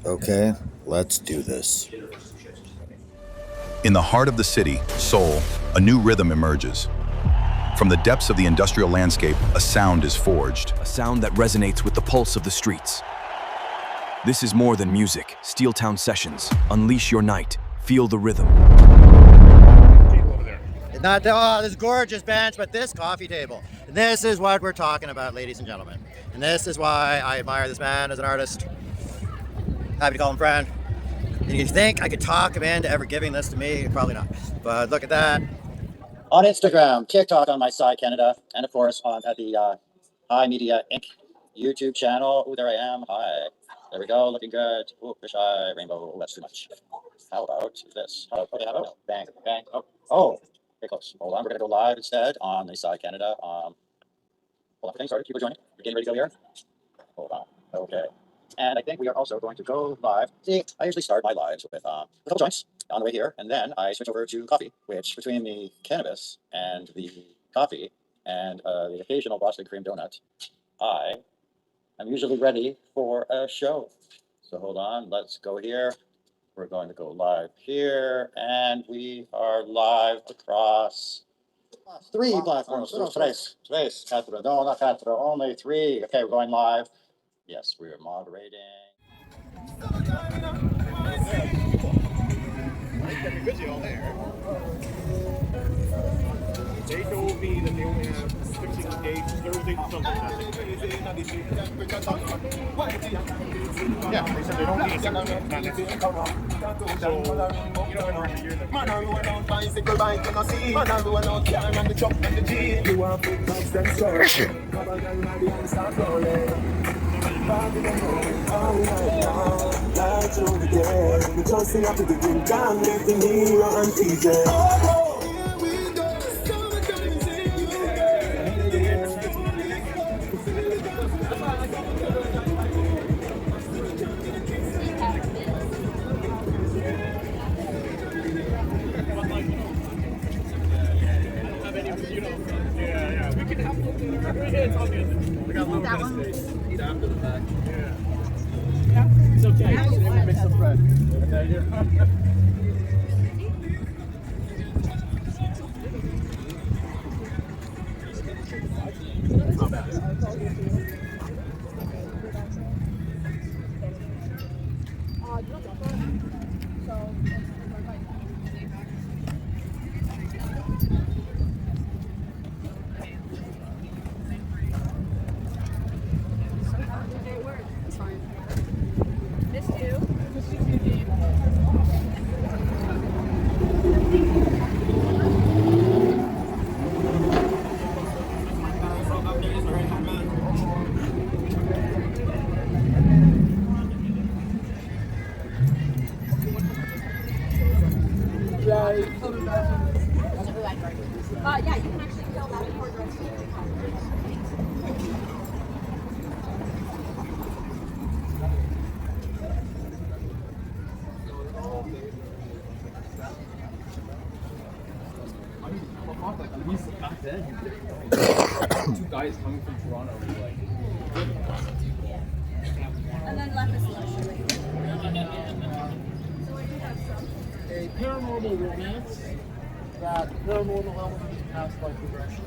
Okay, let's do this. In the heart of the city, Seoul, a new rhythm emerges. From the depths of the industrial landscape, a sound is forged. A sound that resonates with the pulse of the streets. This is more than music. Steeltown Sessions. Unleash your night. Feel the rhythm. It's not this gorgeous bench, but this coffee table. And this is what we're talking about, ladies and gentlemen. And this is why I admire this man as an artist. Happy to call him friend. And you think I could talk him into ever giving this to me? Probably not. But look at that. On Instagram, TikTok on my side, Canada, and of course at the Hi Media Inc. YouTube channel. Oh, there I am. Hi. There we go. Looking good. Oh, fish eye, rainbow. Oh, that's too much. How about this? Okay, how about bang, bang. Oh, very close. Hold on. We're gonna go live instead on the side, Canada. Hold on for things. Sorry, people joining. We're getting ready to go here. Hold on. Okay. And I think we are also going to go live. See, I usually start my lives with a couple joints on the way here, and then I switch over to coffee, which between the cannabis and the coffee and the occasional Boston cream donut, I am usually ready for a show. So hold on, let's go here. We're going to go live here, and we are live across three platforms. Tres, cuatro, no, not cuatro, only three. Okay, we're going live. Yes, we are moderating. They told me that they only have 16 dates Thursday to Sunday. Yeah, they said they don't need a second date. Not necessarily. So, you know, every year that man, I run out bicycle bike, you know, see. Man, I run out car and the truck and the jeep. You want big bucks, then start. Come on, girl, ready and start rolling. Lights on the game. We just sing up to the drink and let the Nero and TJ. It's all good. We got a little bit of space. Eat after the fact. Yeah. It's okay. Maybe make some bread. Not bad. Yeah, you can actually fill that before the rest of the At least back then, two guys coming from Toronto were like, and then left us a paranormal romance that paranormal elements past by progression.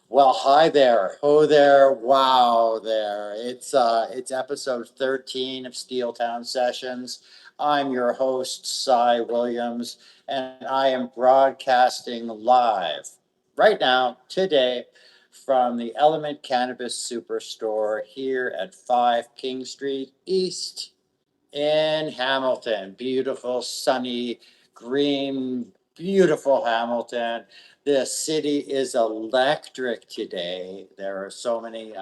Well, hi there. Oh there. Wow there. It's episode 13 of Steeltown Sessions. I'm your host, Cy Williams, and I am broadcasting live right now, today, from the Element Cannabis Superstore here at 5 King Street East in Hamilton. Beautiful, sunny, green, beautiful Hamilton. The city is electric today. There are so many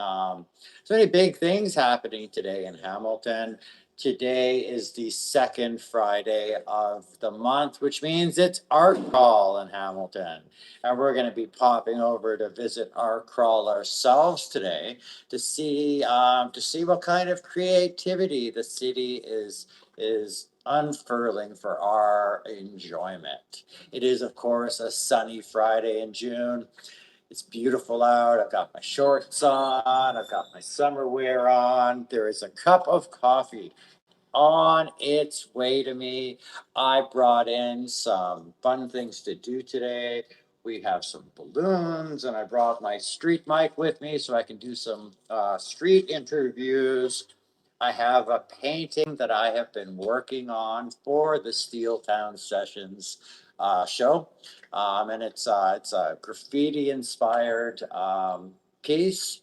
big things happening today in Hamilton. Today is the second Friday of the month, which means it's ArtCrawl in Hamilton. And we're going to be popping over to visit ArtCrawl ourselves today to see what kind of creativity the city is unfurling for our enjoyment. It is, of course, a sunny Friday in June. It's beautiful out. I've got my shorts on. I've got my summer wear on. There is a cup of coffee on its way to me. I brought in some fun things to do today. We have some balloons, and I brought my street mic with me so I can do some street interviews. I have a painting that I have been working on for the Steeltown Sessions show, and it's a graffiti inspired piece.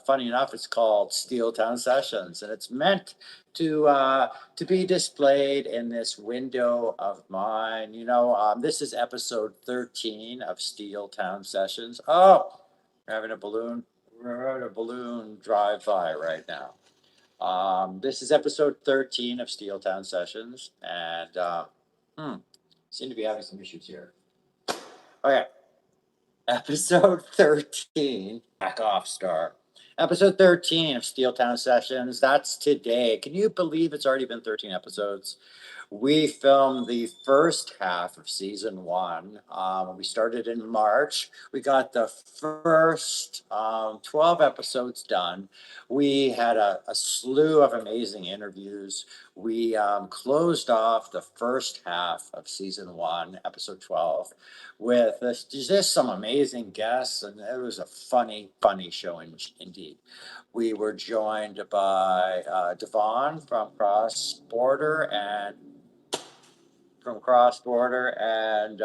Funny enough, it's called Steeltown Sessions, and it's meant to be displayed in this window of mine. This is episode 13 of Steeltown Sessions. Oh, we're having we're having a balloon drive by right now. This is episode 13 of Steeltown Sessions, and seem to be having some issues here. Okay, episode 13, back off, Star. Episode 13 of Steeltown Sessions, that's today. Can you believe it's already been 13 episodes? We filmed the first half of season one. We started in March. We got the first 12 episodes done. We had a slew of amazing interviews. We closed off the first half of season one, episode 12, with just some amazing guests, and it was a funny, funny show indeed. We were joined by Devon from Cross Border and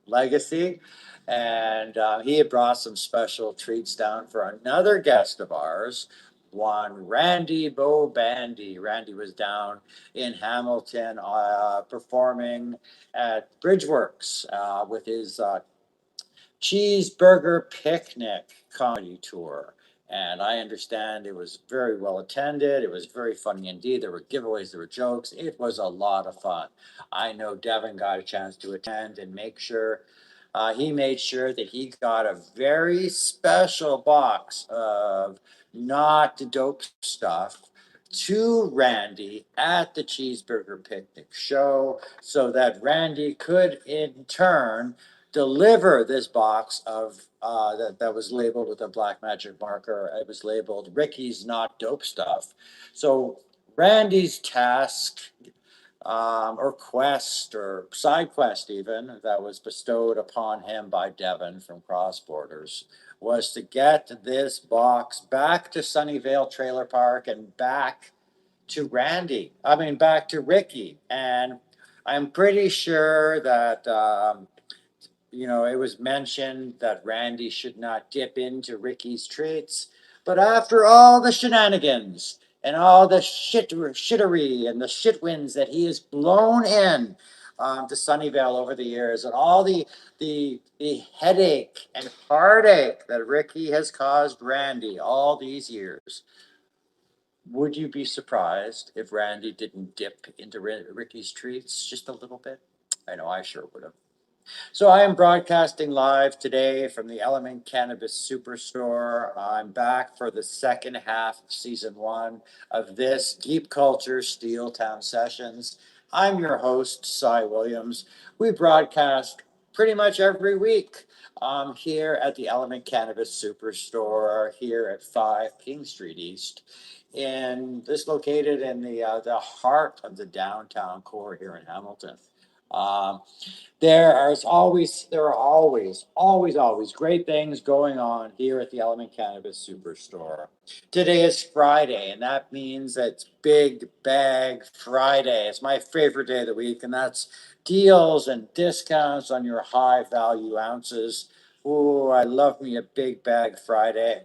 Legacy. And he had brought some special treats down for another guest of ours, one Randy Bo Bandy. Randy was down in Hamilton performing at Bridgeworks with his Cheeseburger Picnic comedy tour. And I understand it was very well attended. It was very funny indeed. There were giveaways, there were jokes. It was a lot of fun. I know Devin got a chance to attend and he made sure that he got a very special box of not dope stuff to Randy at the Cheeseburger Picnic show so that Randy could in turn deliver this box of that was labeled with a black magic marker. It was labeled Ricky's Not Dope Stuff. So Randy's task or quest or side quest even that was bestowed upon him by Devin from Cross Borders was to get this box back to Sunnyvale Trailer Park and back to back to Ricky. And I'm pretty sure that it was mentioned that Randy should not dip into Ricky's treats. But after all the shenanigans and all the shittery and the shit winds that he has blown in to Sunnyvale over the years, and all the headache and heartache that Ricky has caused Randy all these years, would you be surprised if Randy didn't dip into Ricky's treats just a little bit? I know I sure would have. So I am broadcasting live today from the Element Cannabis Superstore. I'm back for the second half of season one of this Deep Culture Steeltown Sessions. I'm your host, Cy Williams. We broadcast pretty much every week here at the Element Cannabis Superstore here at 5 King Street East. And this located in the heart of the downtown core here in Hamilton. Um, there are always great things going on here at the Element Cannabis Superstore. Today is Friday, and that means it's Big Bag Friday. It's my favorite day of the week, and that's deals and discounts on your high value ounces. Ooh, I love me a Big Bag Friday.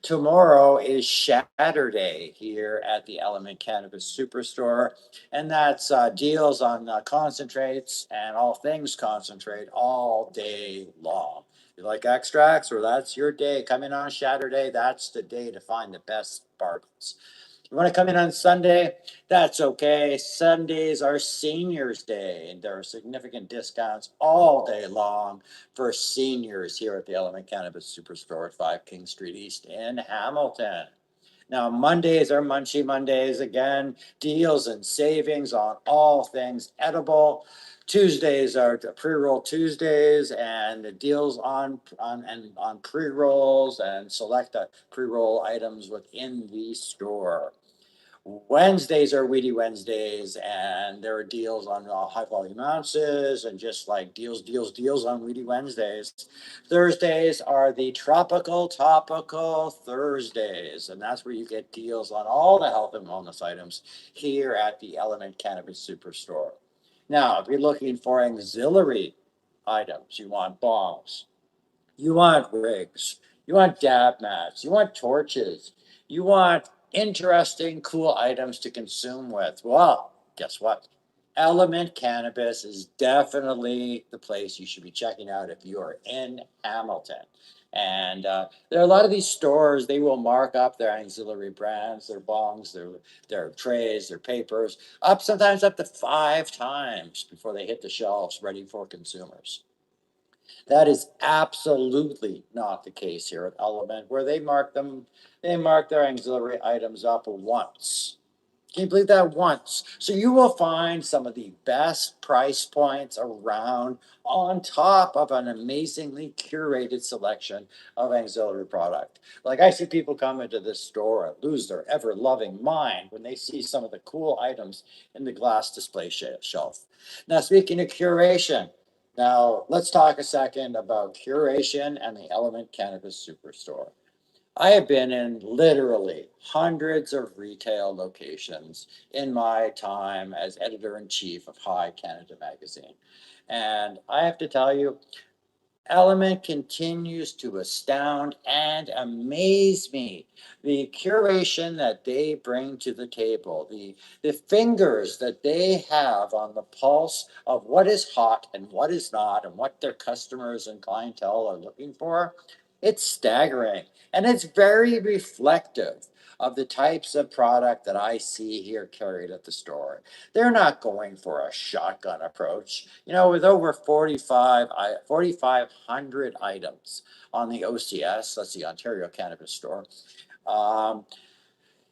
Tomorrow is Saturday here at the Element Cannabis Superstore, and that's deals on concentrates and all things concentrate all day long. You like extracts, or that's your day. Come in on Saturday, that's the day to find the best bargains. You want to come in on Sunday? That's okay. Sundays are Seniors Day, and there are significant discounts all day long for seniors here at the Element Cannabis Superstore at 5 King Street East in Hamilton. Now, Mondays are Munchie Mondays again, deals and savings on all things edible. Tuesdays are pre-roll Tuesdays, and the deals on pre-rolls and select pre-roll items within the store. Wednesdays are Weedy Wednesdays, and there are deals on high volume ounces and just like deals on Weedy Wednesdays. Thursdays are the topical Thursdays, and that's where you get deals on all the health and wellness items here at the Element Cannabis Superstore. Now, if you're looking for auxiliary items, you want bombs, you want rigs, you want dab mats, you want torches, you want interesting, cool items to consume with. Well, guess what? Element Cannabis is definitely the place you should be checking out if you are in Hamilton. And there are a lot of these stores, they will mark up their auxiliary brands, their bongs, their trays, their papers, sometimes up to 5 times before they hit the shelves ready for consumers. That is absolutely not the case here at Element, where they mark their auxiliary items up once. Can you believe that? Once? So you will find some of the best price points around, on top of an amazingly curated selection of auxiliary product. Like, I see people come into this store and lose their ever-loving mind when they see some of the cool items in the glass display shelf. Now, speaking of curation, now let's talk a second about curation and the Element Cannabis Superstore. I have been in literally hundreds of retail locations in my time as editor-in-chief of High Canada magazine. And I have to tell you, Element continues to astound and amaze me. The curation that they bring to the table, the fingers that they have on the pulse of what is hot and what is not, and what their customers and clientele are looking for, it's staggering. And it's very reflective of the types of product that I see here carried at the store. They're not going for a shotgun approach. You know, with over 4,500 items on the OCS, that's the Ontario Cannabis Store,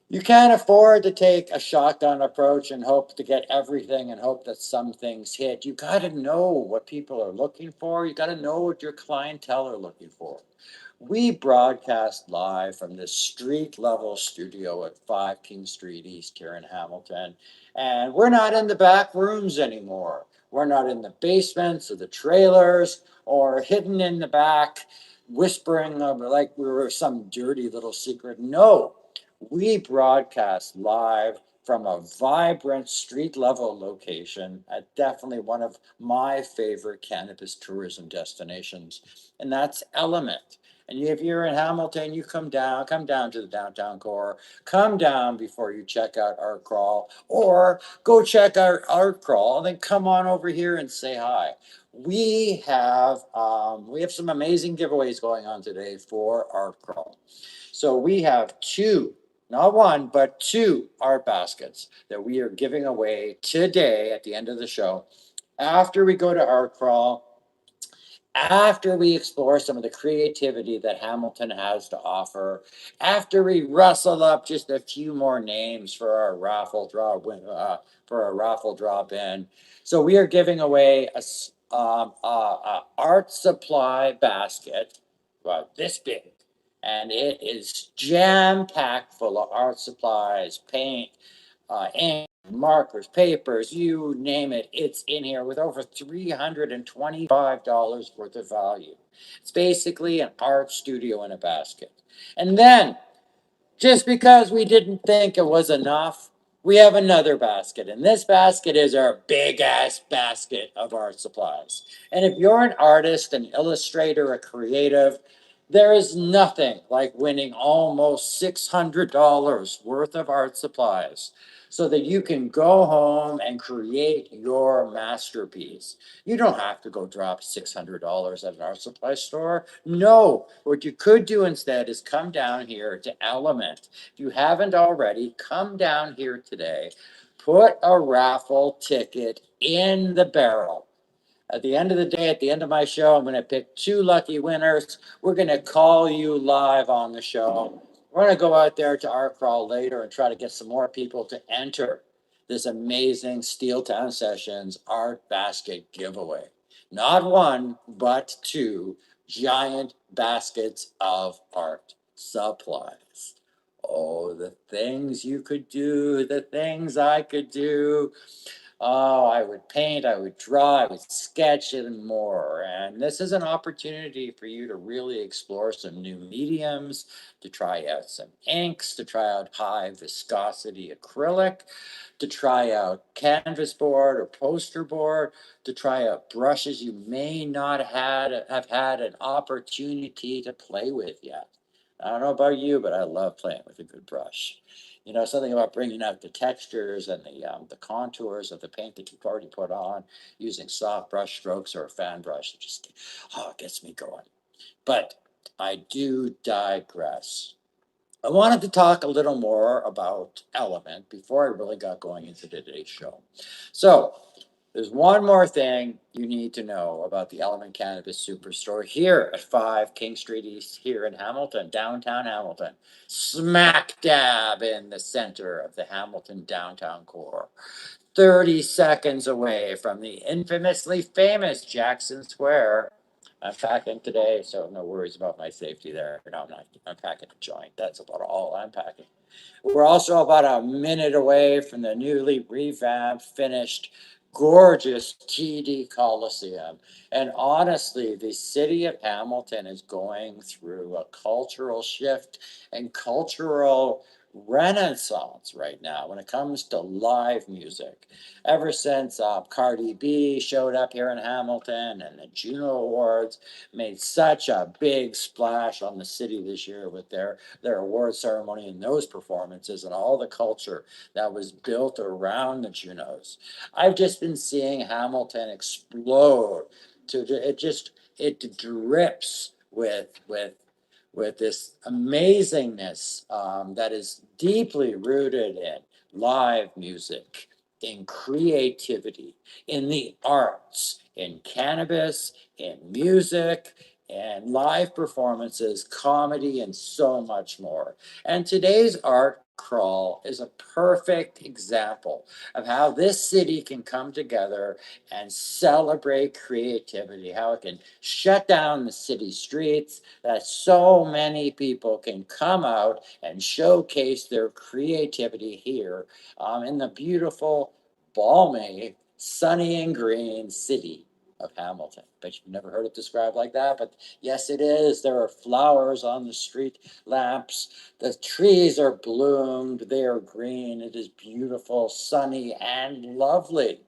you can't afford to take a shotgun approach and hope to get everything and hope that some things hit. You got to know what people are looking for. You got to know what your clientele are looking for. We broadcast live from this street level studio at 5 King Street East here in Hamilton. And we're not in the back rooms anymore. We're not in the basements of the trailers or hidden in the back whispering like we were some dirty little secret. No, we broadcast live from a vibrant street level location at definitely one of my favorite cannabis tourism destinations, and that's Element. And if you're in Hamilton, you come down to the downtown core, come down before you check out ArtCrawl, or go check out ArtCrawl, and then come on over here and say hi. We have some amazing giveaways going on today for ArtCrawl. So we have two, not one, but two art baskets that we are giving away today at the end of the show. After we go to ArtCrawl, after we explore some of the creativity that Hamilton has to offer, after we rustle up just a few more names for our raffle drop in. So we are giving away a art supply basket, about this big, and it is jam packed full of art supplies, paint, ink, markers, papers, you name it, it's in here with over $325 worth of value. It's basically an art studio in a basket. And then, just because we didn't think it was enough, we have another basket. And this basket is our big ass basket of art supplies. And if you're an artist, an illustrator, a creative, there is nothing like winning almost $600 worth of art supplies so that you can go home and create your masterpiece. You don't have to go drop $600 at an art supply store. No, what you could do instead is come down here to Element. If you haven't already, come down here today, put a raffle ticket in the barrel. At the end of the day, at the end of my show, I'm going to pick 2 lucky winners. We're going to call you live on the show. We're going to go out there to ArtCrawl later and try to get some more people to enter this amazing Steeltown Sessions Art Basket giveaway. Not 1, but 2 giant baskets of art supplies. Oh, the things you could do, the things I could do. Oh, I would paint, I would draw, I would sketch and more. And this is an opportunity for you to really explore some new mediums, to try out some inks, to try out high viscosity acrylic, to try out canvas board or poster board, to try out brushes you may not have had an opportunity to play with yet. I don't know about you, but I love playing with a good brush. You know, something about bringing out the textures and the contours of the paint that you've already put on using soft brush strokes or a fan brush. It just, it gets me going. But I do digress. I wanted to talk a little more about Element before I really got going into today's show. So there's one more thing you need to know about the Element Cannabis Superstore here at 5 King Street East here in Hamilton, downtown Hamilton, smack dab in the center of the Hamilton downtown core. 30 seconds away from the infamously famous Jackson Square. I'm packing today, so no worries about my safety there. No, I'm packing a joint. That's about all I'm packing. We're also about a minute away from the newly revamped, finished, gorgeous TD Coliseum. And honestly, the city of Hamilton is going through a cultural shift and cultural renaissance right now when it comes to live music. Ever since Cardi B showed up here in Hamilton and the Juno Awards made such a big splash on the city this year with their award ceremony and those performances and all the culture that was built around the Junos. I've just been seeing Hamilton explode it drips with this amazingness that is deeply rooted in live music, in creativity, in the arts, in cannabis, in music, and live performances, comedy, and so much more. And today's art crawl is a perfect example of how this city can come together and celebrate creativity, how it can shut down the city streets, that so many people can come out and showcase their creativity here in the beautiful, balmy, sunny and green city of Hamilton. Bet you've never heard it described like that, but yes, it is. There are flowers on the street lamps. The trees are bloomed. They are green. It is beautiful, sunny, and lovely.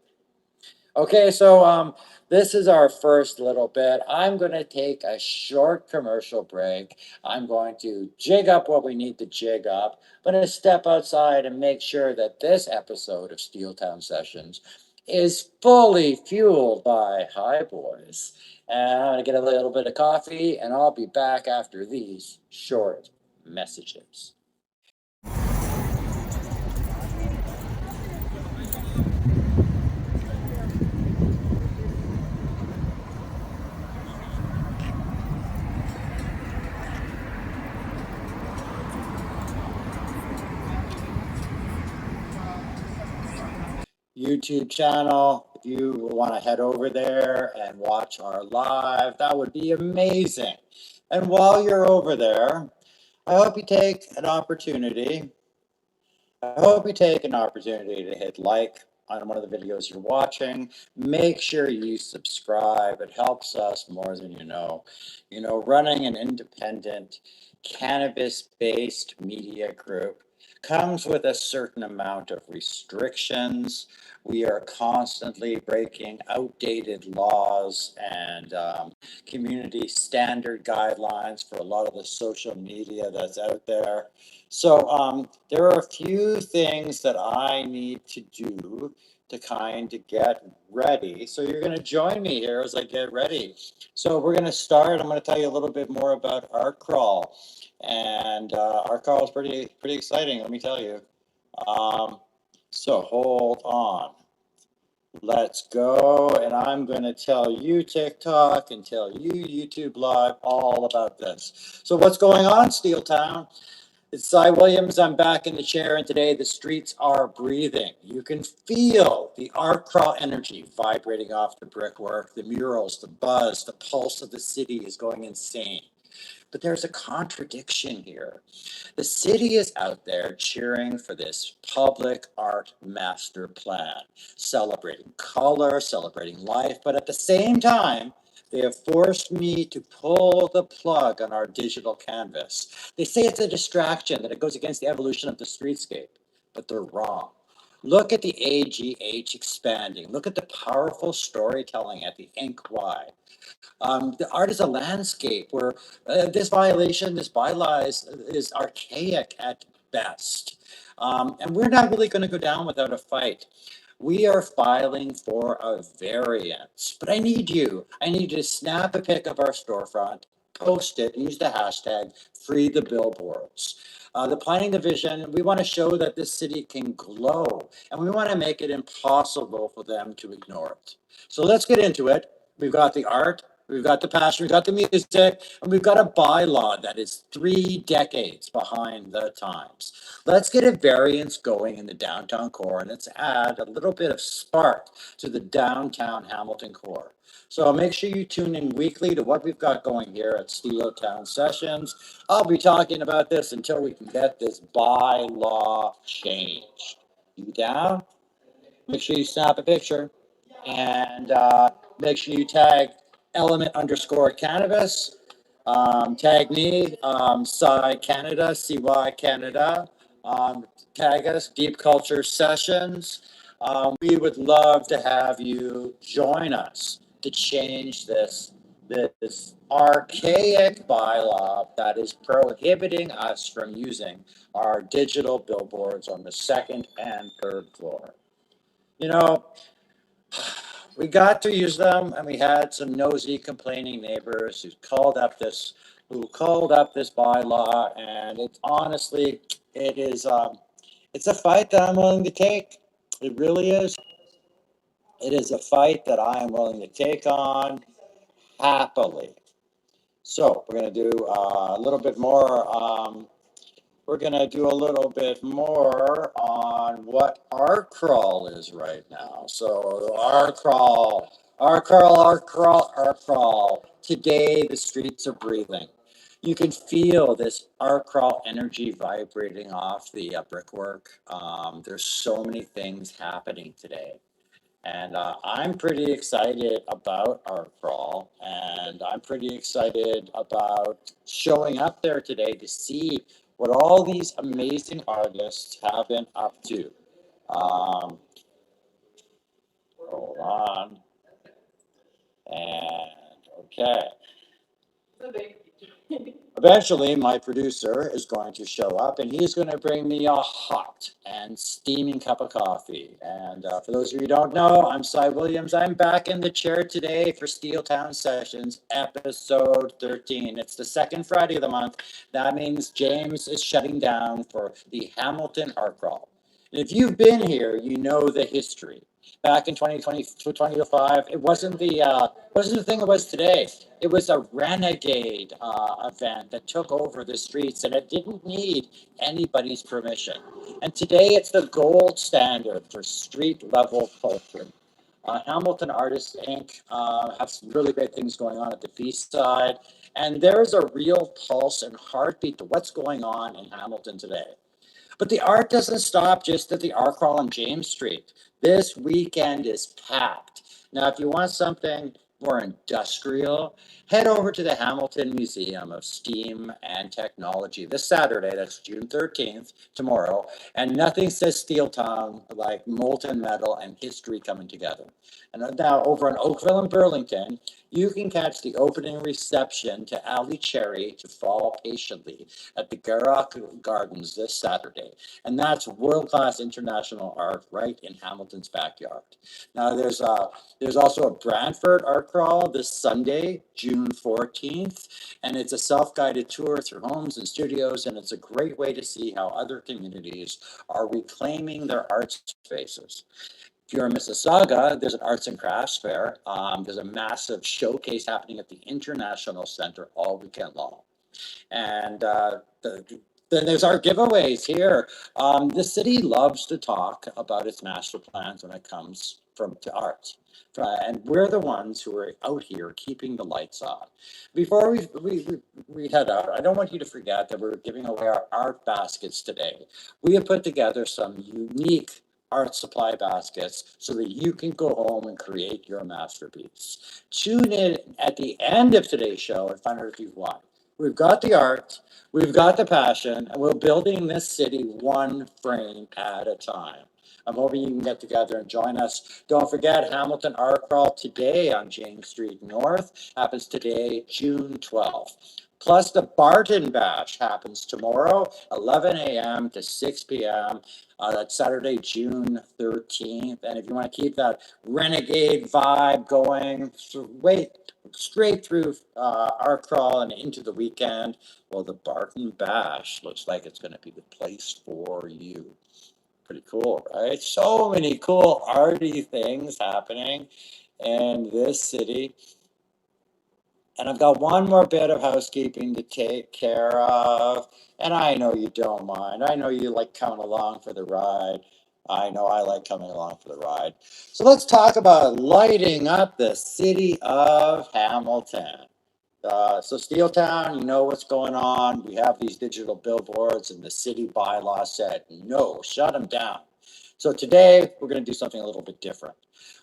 Okay, so this is our first little bit. I'm going to take a short commercial break. I'm going to jig up what we need to jig up. I'm going to step outside and make sure that this episode of Steeltown Sessions is fully fueled by High Boys. And I'm going to get a little bit of coffee, and I'll be back after these short messages. YouTube channel. If you want to head over there and watch our live, that would be amazing. And while you're over there, I hope you take an opportunity I hope you take an opportunity to hit like on one of the videos you're watching. Make sure you subscribe. It helps us more than you know. You know, running an independent cannabis-based media group comes with a certain amount of restrictions. We are constantly breaking outdated laws and community standard guidelines for a lot of the social media that's out there. So there are a few things that I need to do to kind of get ready. So you're going to join me here as I get ready. So we're going to start. I'm going to tell you a little bit more about ArtCrawl. And ArtCrawl is pretty exciting, let me tell you. So hold on. Let's go, and I'm going to tell you TikTok and tell you YouTube Live all about this. So what's going on, Steeltown? It's Cy Williams. I'm back in the chair, and today the streets are breathing. You can feel the ArtCrawl energy vibrating off the brickwork, the murals, the buzz, the pulse of the city is going insane. But there's a contradiction here. The city is out there cheering for this public art master plan, celebrating color, celebrating life, but at the same time, they have forced me to pull the plug on our digital canvas. They say it's a distraction, that it goes against the evolution of the streetscape, but they're wrong. Look at the AGH expanding. Look at the powerful storytelling at the Ink Y. The art is a landscape where this violation, this bylaw is archaic at best. And we're not really going to go down without a fight. We are filing for a variance, but I need you. I need you to snap a pic of our storefront, post it, use the hashtag free the billboards. The planning division, we want to show that this city can glow, and we want to make it impossible for them to ignore it. So let's get into it. We've got the art, we've got the passion, we've got the music, and we've got a bylaw that is 3 decades behind the times. Let's get a variance going in the downtown core, and let's add a little bit of spark to the downtown Hamilton core. So make sure you tune in weekly to what we've got going here at Steeltown Sessions. I'll be talking about this until we can get this bylaw changed. You down? Make sure you snap a picture, and make sure you tag element_cannabis. Tag me, Cy Canada, CY Canada. Tag us, Deep Culture Sessions. We would love to have you join us to change this archaic bylaw that is prohibiting us from using our digital billboards on the 2nd and 3rd floor. You know, we got to use them, and we had some nosy complaining neighbors who called up this bylaw, and it's honestly, it's a fight that I'm willing to take. It really is. It is a fight that I am willing to take on happily. So we're going to do a little bit more. We're going to do a little bit more on what ArtCrawl is right now. So ArtCrawl. Today the streets are breathing. You can feel this ArtCrawl energy vibrating off the brickwork. There's so many things happening today. And I'm pretty excited about ArtCrawl, and I'm pretty excited about showing up there today to see what all these amazing artists have been up to. Hold on. And okay. Eventually, my producer is going to show up, and he's going to bring me a hot and steaming cup of coffee. And for those of you who don't know, I'm Cy Williams. I'm back in the chair today for Steeltown Sessions, episode 13. It's the 2nd Friday of the month. That means James is shutting down for the Hamilton ArtCrawl. And if you've been here, you know the history. Back in 2005, it wasn't the thing it was today. It was a renegade event that took over the streets, and it didn't need anybody's permission. And today, it's the gold standard for street level culture. Hamilton Artists Inc. Have some really great things going on at the East Side, and there is a real pulse and heartbeat to what's going on in Hamilton today. But the art doesn't stop just at the ArtCrawl on James Street. This weekend is packed. Now, if you want something more industrial, head over to the Hamilton Museum of Steam and Technology this Saturday, that's June 13th, tomorrow. And nothing says Steeltown like molten metal and history coming together. And now over in Oakville and Burlington, you can catch the opening reception to Ali Cherry to Fall Patiently at the Garrock Gardens this Saturday. And that's world-class international art right in Hamilton's backyard. Now there's also a Brantford art crawl this Sunday, June 14th, and it's a self-guided tour through homes and studios, and it's a great way to see how other communities are reclaiming their art spaces. If you're in Mississauga, there's an arts and crafts fair. There's a massive showcase happening at the International Center all weekend long. And then there's our giveaways here. The city loves to talk about its master plans when it comes to art. And we're the ones who are out here keeping the lights on. Before we head out, I don't want you to forget that we're giving away our art baskets today. We have put together some unique art supply baskets so that you can go home and create your masterpiece. Tune in at the end of today's show and find out if you've won. We've got the art, we've got the passion, and we're building this city one frame at a time. I'm hoping you can get together and join us. Don't forget, Hamilton Art Crawl today on James Street North happens today, June 12th. Plus the Barton Bash happens tomorrow, 11 a.m. to 6 p.m. That's Saturday, June 13th. And if you want to keep that renegade vibe going, straight through Art Crawl and into the weekend, well, the Barton Bash looks like it's going to be the place for you. Pretty cool, right? So many cool arty things happening in this city. And I've got one more bit of housekeeping to take care of. And I know you don't mind. I know you like coming along for the ride. I know I like coming along for the ride. So let's talk about lighting up the city of Hamilton. So Steeltown, you know what's going on. We have these digital billboards, and the city bylaw said, no, shut them down. So today we're going to do something a little bit different.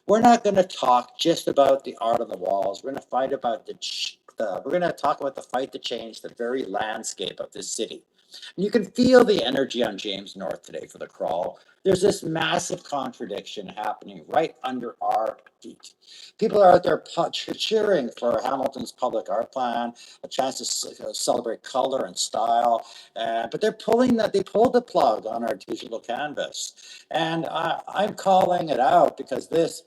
We're not going to talk just about the art on the walls. We're going to fight about we're going to talk about the fight to change the very landscape of this city. And you can feel the energy on James North today for the crawl. There's this massive contradiction happening right under our feet. People are out there cheering for Hamilton's public art plan, a chance to celebrate color and style, but they pulled the plug on our digital canvas. And I'm calling it out because this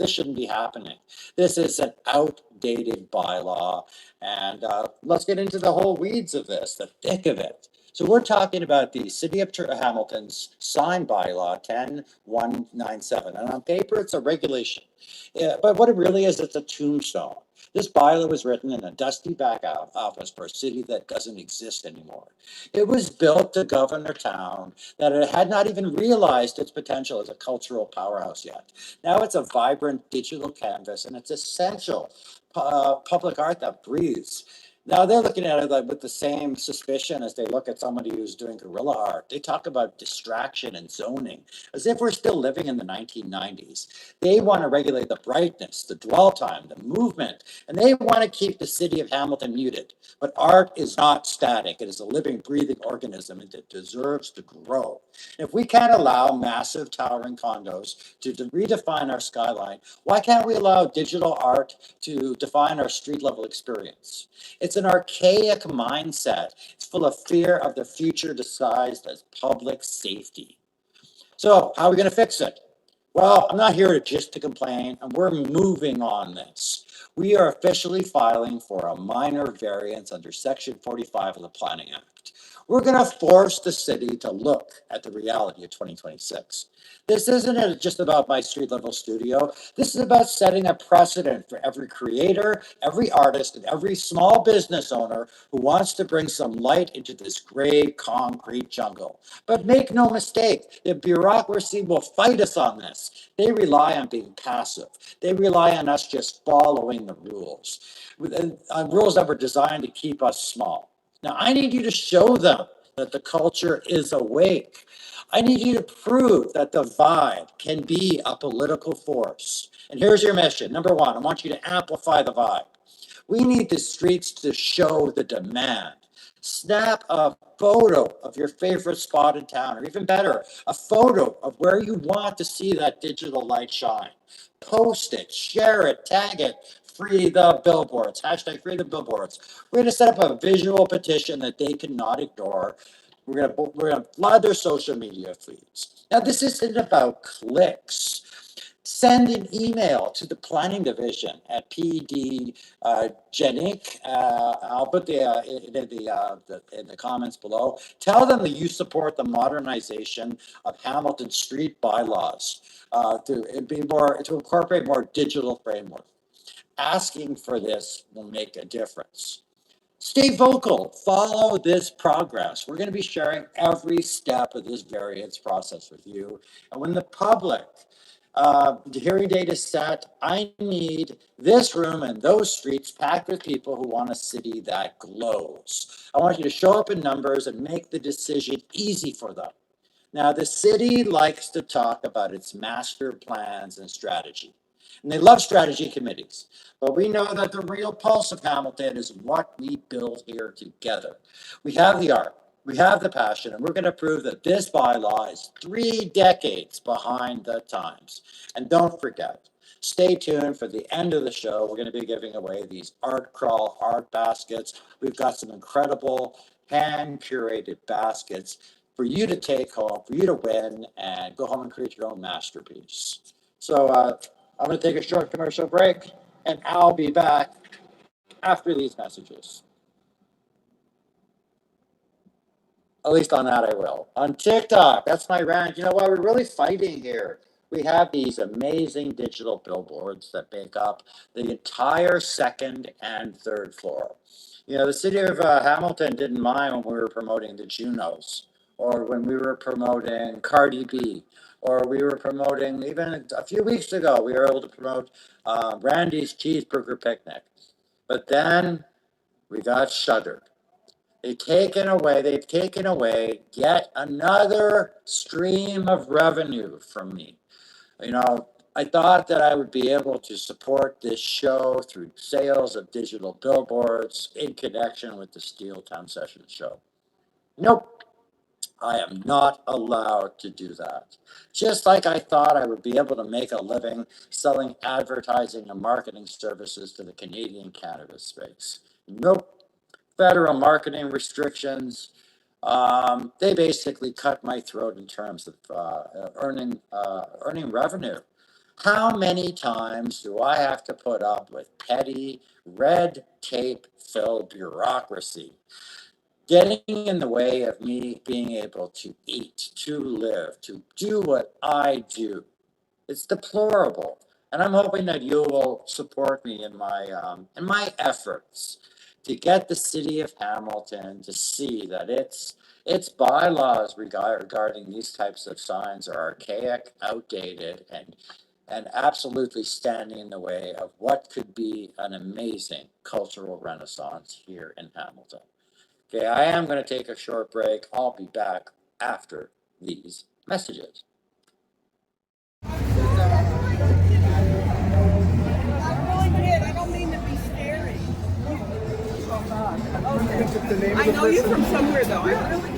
shouldn't be happening. This is an outdated bylaw. And let's get into the whole weeds of this, the thick of it. So we're talking about the City of Hamilton's sign bylaw 10197. And on paper, it's a regulation. Yeah, but what it really is, it's a tombstone. This bylaw was written in a dusty back office for a city that doesn't exist anymore. It was built to govern a town that it had not even realized its potential as a cultural powerhouse yet. Now it's a vibrant digital canvas, and it's essential public art that breathes. Now they're looking at it like with the same suspicion as they look at somebody who's doing guerrilla art. They talk about distraction and zoning as if we're still living in the 1990s. They want to regulate the brightness, the dwell time, the movement, and they want to keep the city of Hamilton muted. But art is not static. It is a living, breathing organism, and it deserves to grow. If we can't allow massive towering condos to redefine our skyline, why can't we allow digital art to define our street level experience? It's an archaic mindset. It's full of fear of the future disguised as public safety. So how are we going to fix it? Well, I'm not here just to complain, and we're moving on this. We are officially filing for a minor variance under Section 45 of the Planning Act. We're going to force the city to look at the reality of 2026. This isn't just about my street level studio. This is about setting a precedent for every creator, every artist, and every small business owner who wants to bring some light into this gray concrete jungle. But make no mistake, the bureaucracy will fight us on this. They rely on being passive. They rely on us just following the rules, rules that were designed to keep us small. Now, I need you to show them that the culture is awake. I need you to prove that the vibe can be a political force. And here's your mission. Number one, I want you to amplify the vibe. We need the streets to show the demand. Snap a photo of your favorite spot in town, or even better, a photo of where you want to see that digital light shine. Post it, share it, tag it, free the billboards, hashtag free the billboards. We're going to set up a visual petition that they cannot ignore. We're going to flood their social media feeds. Now, this isn't about clicks. Send an email to the planning division at PD Genic. I'll put in the comments below. Tell them that you support the modernization of Hamilton street bylaws to incorporate more digital framework. Asking for this will make a difference. Stay vocal, follow this progress. We're going to be sharing every step of this variance process with you. And when the public, the hearing date is set, I need this room and those streets packed with people who want a city that glows. I want you to show up in numbers and make the decision easy for them. Now, the city likes to talk about its master plans and strategy. And they love strategy committees. But we know that the real pulse of Hamilton is what we build here together. We have the art, we have the passion, and we're going to prove that this bylaw is 3 decades behind the times. And don't forget, stay tuned for the end of the show. We're going to be giving away these ArtCrawl art baskets. We've got some incredible hand-curated baskets for you to take home, for you to win, and go home and create your own masterpiece. So I'm going to take a short commercial break, and I'll be back after these messages. At least on that I will. On TikTok, that's my rant. You know what? We're really fighting here. We have these amazing digital billboards that make up the entire second and third floor. You know, the city of Hamilton didn't mind when we were promoting the Junos, or when we were promoting Cardi B, or we were promoting, even a few weeks ago, we were able to promote Randy's Cheeseburger Picnic. But then we got shuttered. They've taken away yet another stream of revenue from me. You know, I thought that I would be able to support this show through sales of digital billboards in connection with the Steeltown Sessions show. Nope. I am not allowed to do that. Just like I thought I would be able to make a living selling advertising and marketing services to the Canadian cannabis space. Nope. Federal marketing restrictions, they basically cut my throat in terms of earning revenue. How many times do I have to put up with petty, red tape-filled bureaucracy getting in the way of me being able to eat, to live, to do what I do? It's deplorable. And I'm hoping that you will support me in my efforts to get the city of Hamilton to see that its bylaws regarding these types of signs are archaic, outdated, and absolutely standing in the way of what could be an amazing cultural renaissance here in Hamilton. Okay, I am going to take a short break. I'll be back after these messages. I don't mean to be scary. Okay. I know you from somewhere though. I really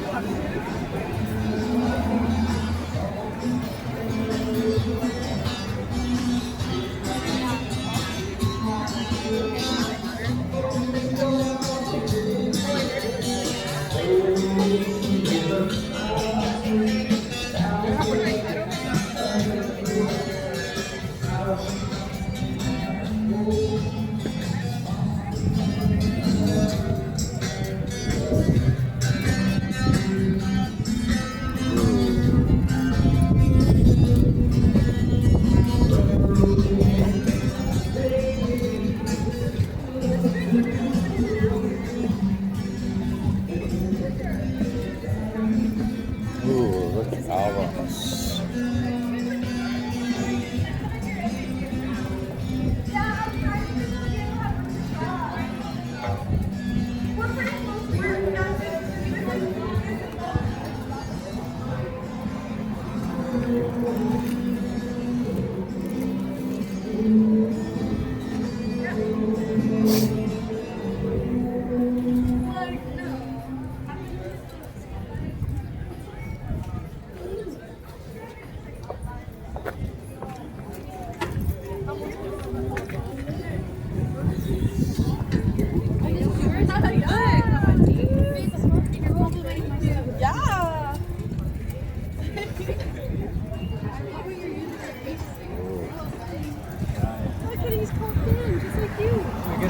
How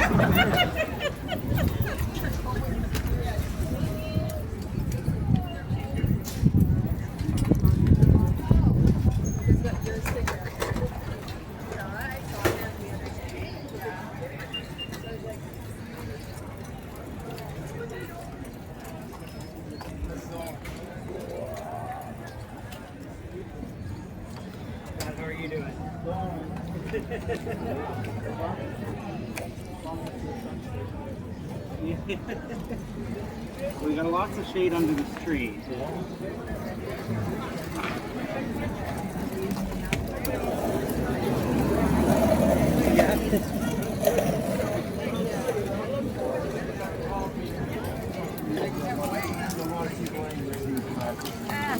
are you doing? We got lots of shade under this tree.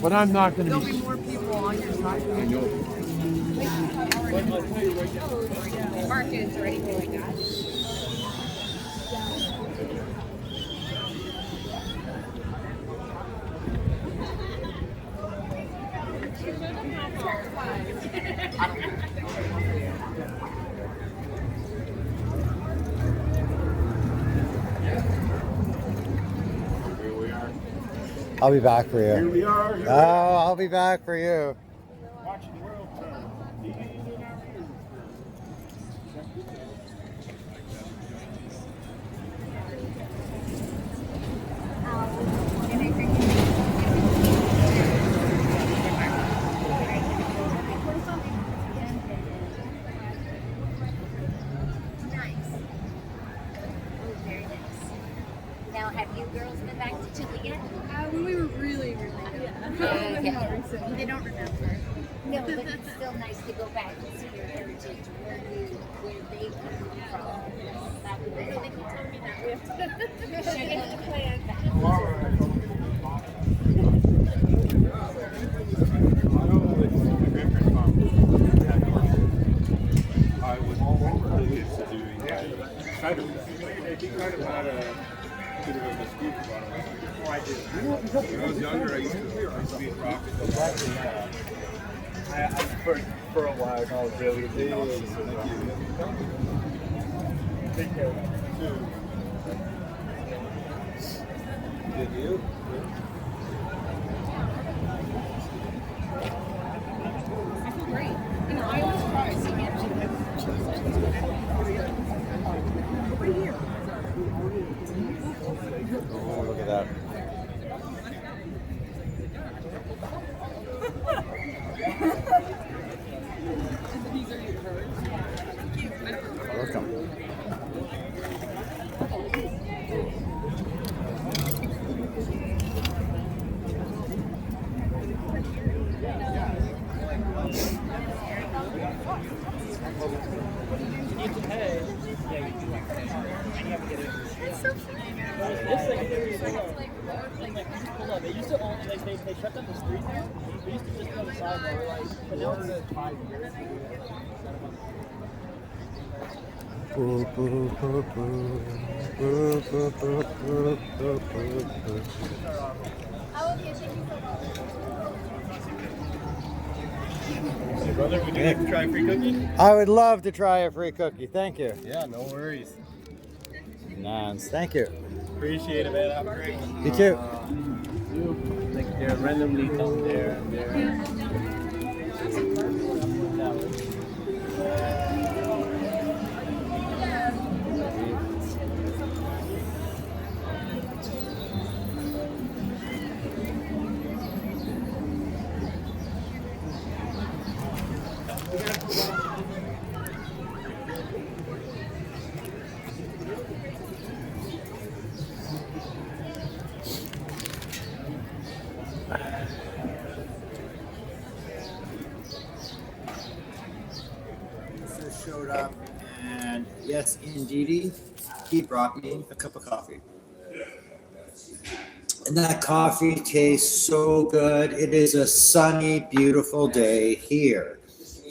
But I'm not going to There'll be. be more people on your side. I know. Markets or anything like that. I'll be back for Here you. we are. Oh, I'll be back for you. Watching the world turn. Nice. Oh, very nice. Now, have you girls been back to Chile yet? When we were really young. Okay. Not recently. They don't remember. No, but it's still nice to go back and see your heritage, where they come from. That would be They keep telling me that we have to change the plan. I was really used to doing that. Kind of had a bit of a dispute about it. Before I did. When I was younger, I used to be a rock. For a while, I was really Take care. Did you? I feel great. You know, I always cry seeing Angie. Over here. Oh, look at that. Welcome. They used to only they shut down the street there. They used to just be on the sidewalk, like, but now it's 5 years. Boo, boo, boo, boo. Boo, boo, boo, boo, boo, boo, boo. Brother, would you like to try a free cookie? I would love to try a free cookie. Thank you. Yeah, no worries. Nance. Thank you. Appreciate it, man. Have a great one. You too. Like they're randomly down there and there. Just showed up, and yes, indeedy, he brought me a cup of coffee. And that coffee tastes so good. It is a sunny, beautiful day here,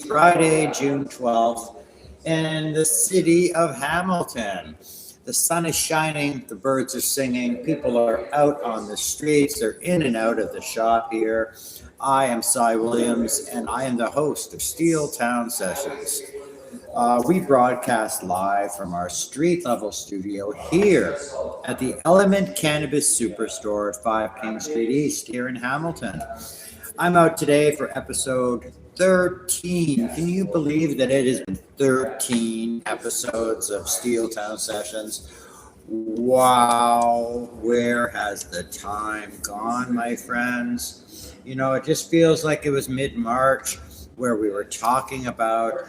Friday, June 12th, in the city of Hamilton. The sun is shining, the birds are singing, people are out on the streets, they're in and out of the shop here. I am Cy Williams, and I am the host of Steeltown Sessions. We broadcast live from our street level studio here at the Element Cannabis Superstore at 5 King Street East here in Hamilton. I'm out today for episode 13. Can you believe that it has been 13 episodes of Steeltown Sessions? Wow, where has the time gone, my friends? You know, it just feels like it was mid-March where we were talking about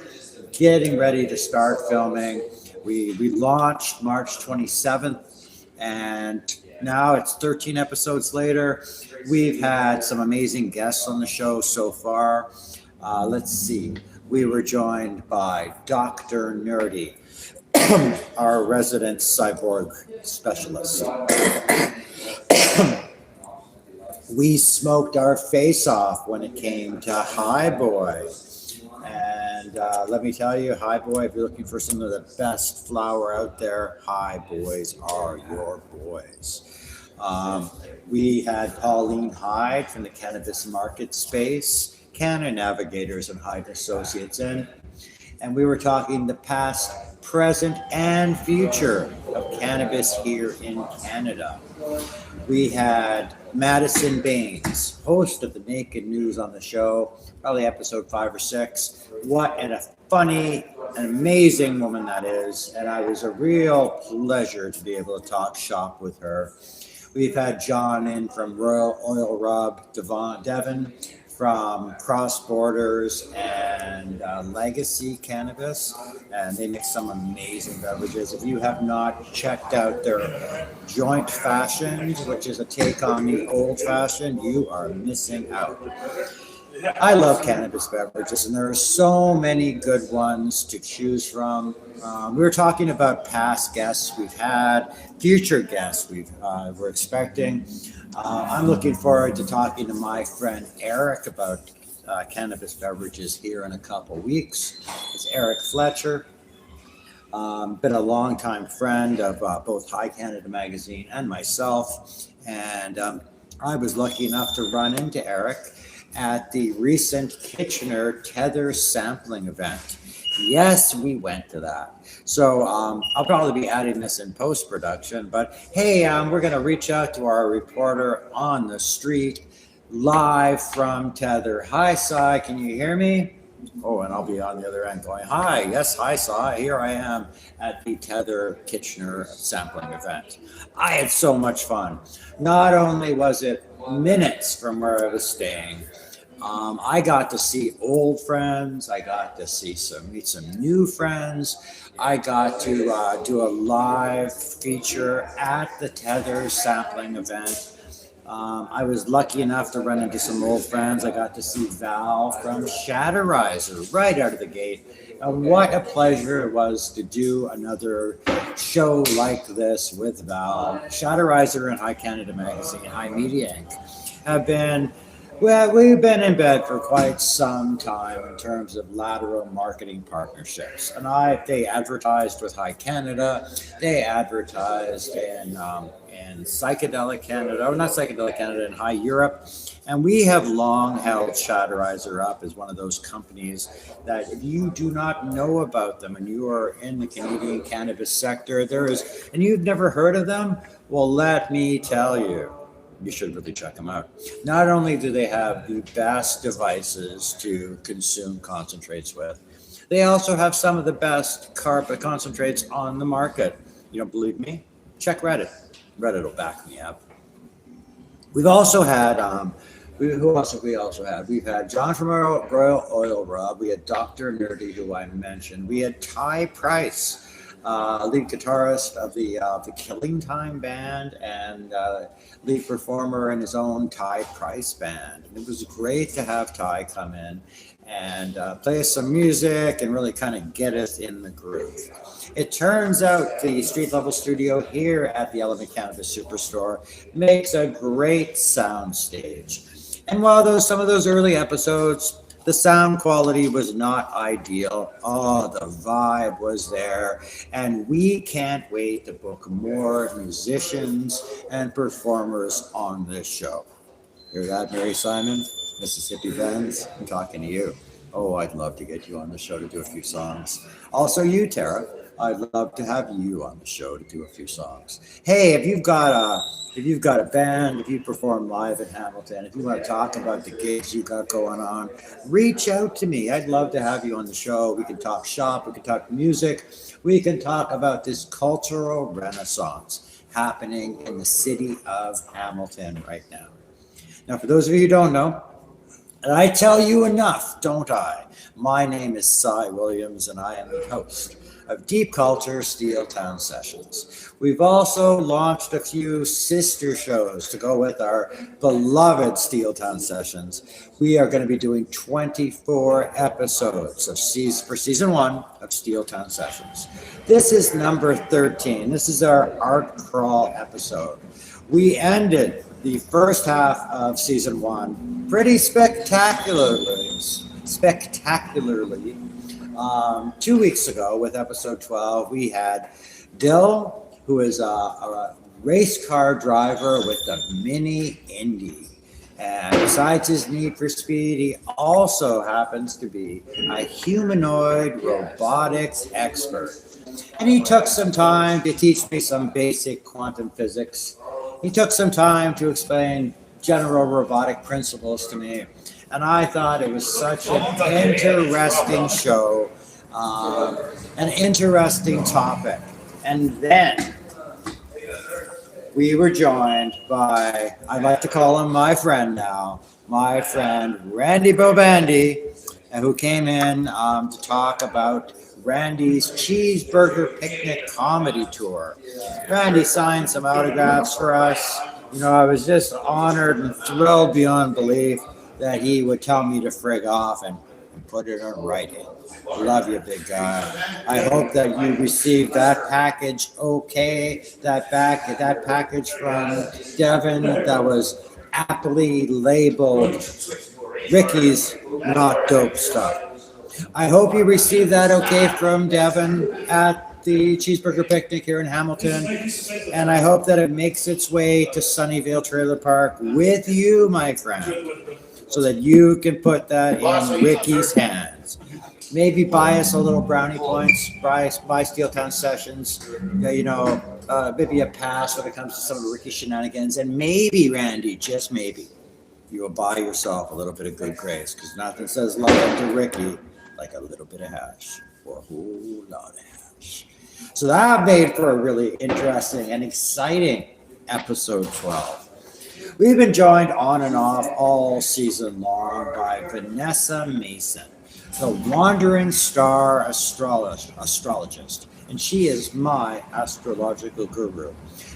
getting ready to start filming. We launched March 27th, and now it's 13 episodes later. We've had some amazing guests on the show so far. Let's see. We were joined by Dr. Nerdy, our resident cyborg specialist. We smoked our face off when it came to High Boy. And let me tell you, High Boy, if you're looking for some of the best flower out there, High Boys are your boys. We had Pauline Hyde from the Cannabis Market Space, Canna Navigators and Hyde Associates in. And we were talking the past, present, and future of cannabis here in Canada. We had Madison Baines, host of the Naked News on the show, probably episode 5 or 6. What a funny and amazing woman that is. And it was a real pleasure to be able to talk shop with her. We've had John in from Royal Oil Rub, Devon, from Cross Borders and Legacy Cannabis, and they make some amazing beverages. If you have not checked out their Joint Fashioned, which is a take on the old fashioned, you are missing out. I love cannabis beverages, and there are so many good ones to choose from. We were talking about past guests we've had, future guests we're expecting. I'm looking forward to talking to my friend Eric about cannabis beverages here in a couple weeks. It's Eric Fletcher. Been a longtime friend of both High Canada Magazine and myself. And I was lucky enough to run into Eric at the recent Kitchener Tether sampling event. Yes, we went to that. So I'll probably be adding this in post-production, but hey, we're going to reach out to our reporter on the street live from Tether. Hi, Cy, can you hear me? Oh, and I'll be on the other end going, hi, yes, hi, Cy. Here I am at the Tether Kitchener sampling event. I had so much fun. Not only was it minutes from where I was staying, I got to see old friends. I got to meet some new friends. I got to do a live feature at the Tether sampling event. I was lucky enough to run into some old friends. I got to see Val from Shatterizer right out of the gate. And what a pleasure it was to do another show like this with Val. Shatterizer and High Canada Magazine, High Media Inc. We've been in bed for quite some time in terms of lateral marketing partnerships. And they advertised with High Canada. They advertised in Psychedelic Canada, or not Psychedelic Canada, in High Europe. And we have long held Shatterizer up as one of those companies that if you do not know about them and you are in the Canadian cannabis sector, and you've never heard of them, well, let me tell you, you should really check them out. Not only do they have the best devices to consume concentrates with, they also have some of the best carpet concentrates on the market. You don't believe me? Check Reddit. Reddit will back me up. We've also had, who else have we also had? We've had John from Royal Oil Rub. We had Dr. Nerdy, who I mentioned. We had Ty Price, lead guitarist of the Killing Time band and lead performer in his own Ty Price band. And it was great to have Ty come in and play us some music and really kind of get us in the groove. It turns out the street level studio here at the Element Cannabis Superstore makes a great sound stage. And while some of those early episodes, the sound quality was not ideal. Oh, the vibe was there. And we can't wait to book more musicians and performers on this show. Hear that, Mary Simon? Mississippi Benz? I'm talking to you. Oh, I'd love to get you on the show to do a few songs. Also, you, Tara. I'd love to have you on the show to do a few songs. Hey, if you've got a band, if you perform live in Hamilton, if you want to talk about the gigs you got going on, reach out to me. I'd love to have you on the show. We can talk shop, we can talk music, we can talk about this cultural renaissance happening in the city of Hamilton right now. Now, for those of you who don't know, and I tell you enough, don't I? My name is Cy Williams, and I am the host of Deep Culture Steeltown Sessions. We've also launched a few sister shows to go with our beloved Steeltown Sessions. We are going to be doing 24 episodes for season 1 of Steeltown Sessions. This is number 13. This is our ArtCrawl episode. We ended the first half of season 1 pretty spectacularly 2 weeks ago with episode 12. We had Dill, who is a race car driver with the Mini Indy. And besides his need for speed, he also happens to be a humanoid robotics expert. And he took some time to teach me some basic quantum physics. He took some time to explain general robotic principles to me. And I thought it was such an interesting show, an interesting topic. And then we were joined by, I like to call him my friend now, my friend Randy Bobandy, who came in to talk about Randy's Cheeseburger Picnic Comedy Tour. Randy signed some autographs for us. You know, I was just honored and thrilled beyond belief that he would tell me to frig off and put it on writing. Love you, big guy. I hope that you received that package okay. That package from Devin that was aptly labeled Ricky's Not Dope Stuff. I hope you received that okay from Devin at the Cheeseburger Picnic here in Hamilton. And I hope that it makes its way to Sunnyvale Trailer Park with you, my friend, so that you can put that in Ricky's hands. Maybe buy us a little brownie points, buy Steeltown Sessions, maybe a pass when it comes to some of Ricky's shenanigans. And maybe, Randy, just maybe, you will buy yourself a little bit of good grace, because nothing says love to Ricky like a little bit of hash or a whole lot of hash. So that made for a really interesting and exciting episode 12. We've been joined on and off all season long by Vanessa Mason, the wandering star astrologist, and she is my astrological guru.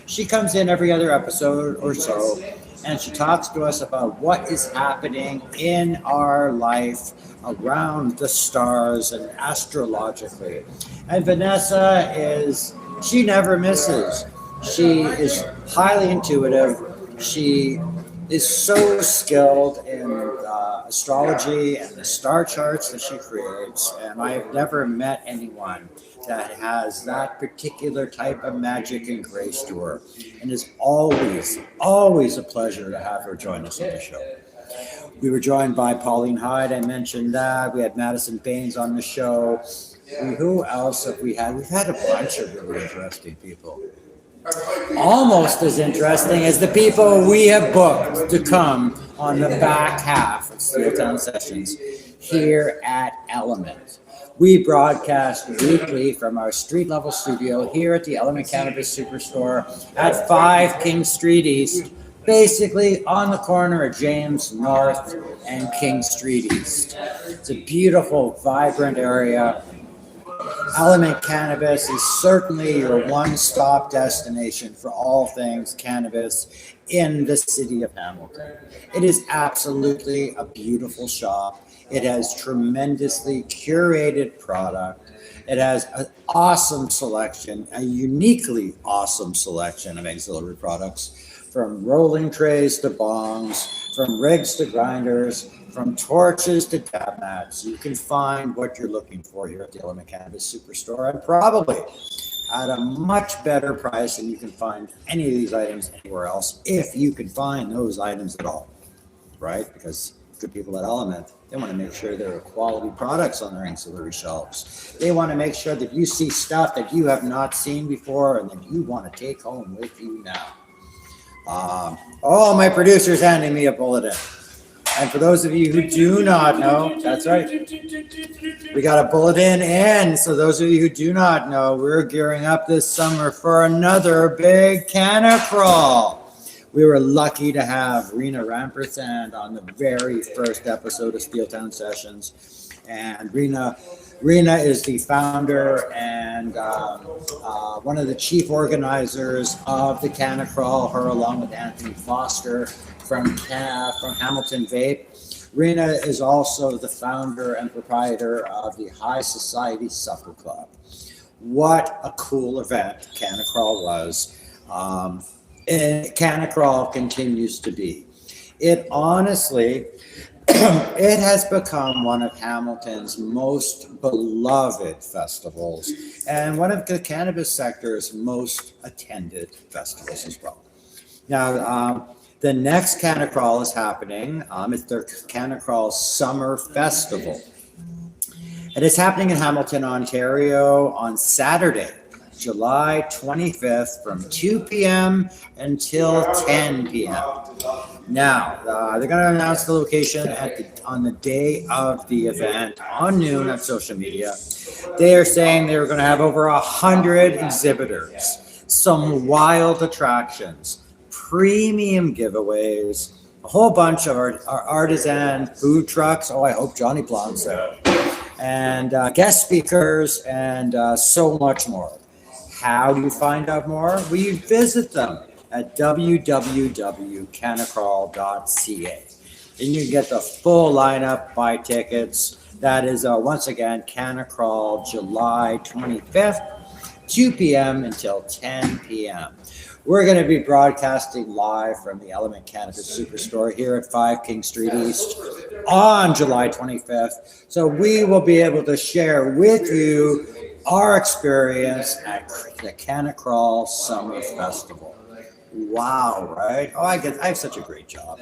She comes in every other episode or so, and she talks to us about what is happening in our life around the stars and astrologically. And Vanessa she never misses. She is highly intuitive. She is so skilled in astrology and the star charts that she creates. And I've never met anyone that has that particular type of magic and grace to her. And it's always a pleasure to have her join us on the show. We were joined by Pauline Hyde. I mentioned that. We had Madison Baines on the show. Who else have we had? We've had a bunch of really interesting people. Almost as interesting as the people we have booked to come on the back half of Steeltown Sessions here at Element. We broadcast weekly from our street-level studio here at the Element Cannabis Superstore at 5 King Street East, basically on the corner of James North and King Street East. It's a beautiful, vibrant area. Element Cannabis is certainly your one-stop destination for all things cannabis in the city of Hamilton. It is absolutely a beautiful shop. It has tremendously curated product. It has an awesome selection, a uniquely awesome selection of auxiliary products, from rolling trays to bongs, from rigs to grinders, from torches to dab mats. You can find what you're looking for here at the Element Cannabis Superstore, and probably at a much better price than you can find any of these items anywhere else, if you can find those items at all, right? Because good people at Element, they want to make sure there are quality products on their ancillary shelves. They want to make sure that you see stuff that you have not seen before and that you want to take home with you now. Oh, my producer's handing me a bulletin. And for those of you who do not know, that's right, we got a bulletin in. So those of you who do not know, we're gearing up this summer for another big ArtCrawl. We were lucky to have Rena Rampersand on the very first episode of Steeltown Sessions. And Rena is the founder and one of the chief organizers of the ArtCrawl, her along with Anthony Foster from Hamilton Vape. Rena is also the founder and proprietor of the High Society Supper Club. What a cool event ArtCrawl was. And ArtCrawl continues to be. It honestly, it has become one of Hamilton's most beloved festivals and one of the cannabis sector's most attended festivals as well. Now, the next ArtCrawl is happening. It's their ArtCrawl Summer Festival. It is happening in Hamilton, Ontario on Saturday, July 25th from 2 p.m. until 10 p.m. Now, they're going to announce the location on the day of the event on noon on social media. They are saying they're going to have over 100 exhibitors, some wild attractions, premium giveaways, a whole bunch of our artisan food trucks. Oh, I hope Johnny Blonde's there. And guest speakers and so much more. How do you find out more? Well, you visit them at www.canacrawl.ca. And you can get the full lineup, buy tickets. That is, once again, ArtCrawl, July 25th, 2 p.m. until 10 p.m. We're going to be broadcasting live from the Element Cannabis Superstore here at 5 King Street East on July 25th. So we will be able to share with you our experience at the ArtCrawl Summer Festival. Wow, right? Oh, I have such a great job.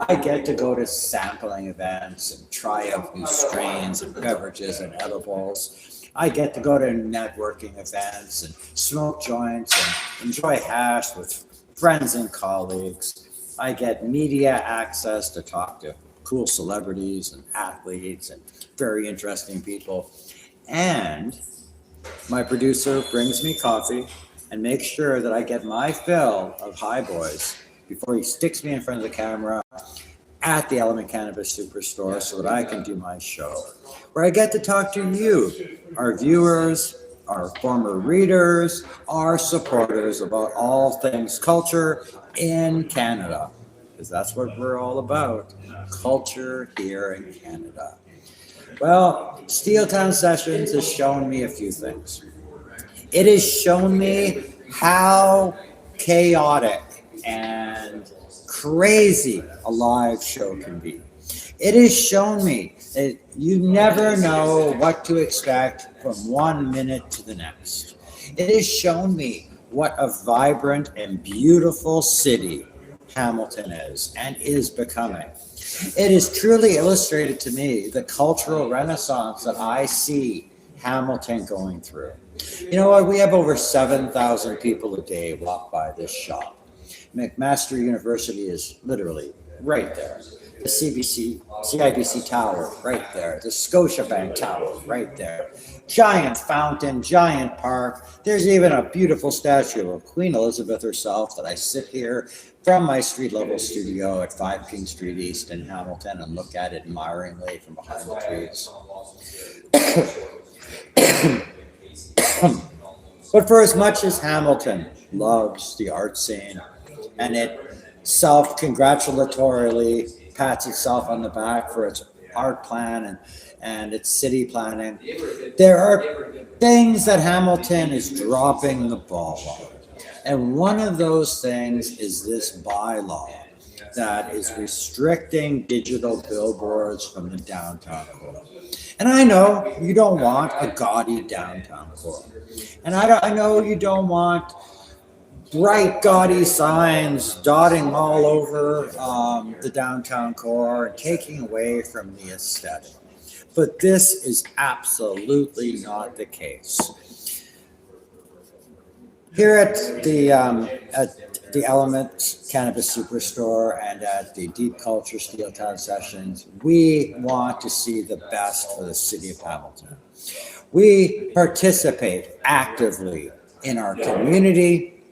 I get to go to sampling events and try out new strains and beverages and edibles. I get to go to networking events and smoke joints and enjoy hash with friends and colleagues. I get media access to talk to cool celebrities and athletes and very interesting people. And my producer brings me coffee and makes sure that I get my fill of high boys before he sticks me in front of the camera at the Element Cannabis Superstore so that I can do my show, where I get to talk to you, our viewers, our former readers, our supporters about all things culture in Canada, because that's what we're all about, culture here in Canada. Well, Steeltown Sessions has shown me a few things. It has shown me how chaotic and crazy a live show can be. It has shown me that you never know what to expect from 1 minute to the next. It has shown me what a vibrant and beautiful city Hamilton is and is becoming. It has truly illustrated to me the cultural renaissance that I see Hamilton going through. You know what? We have over 7,000 people a day walk by this shop. McMaster University is literally right there. The CIBC Tower, right there. The Scotiabank Tower, right there. Giant fountain, giant park. There's even a beautiful statue of Queen Elizabeth herself that I sit here from my street level studio at 5 King Street East in Hamilton and look at it admiringly from behind the trees. But for as much as Hamilton loves the art scene and it self-congratulatorily pats itself on the back for its art plan and its city planning, there are things that Hamilton is dropping the ball on. And one of those things is this bylaw that is restricting digital billboards from the downtown core. And I know you don't want a gaudy downtown core. And I know you don't want bright, gaudy signs dotting all over the downtown core, taking away from the aesthetic. But this is absolutely not the case. Here at the Element Cannabis Superstore and at the Deep Culture Steeltown Sessions, we want to see the best for the city of Hamilton. We participate actively in our community,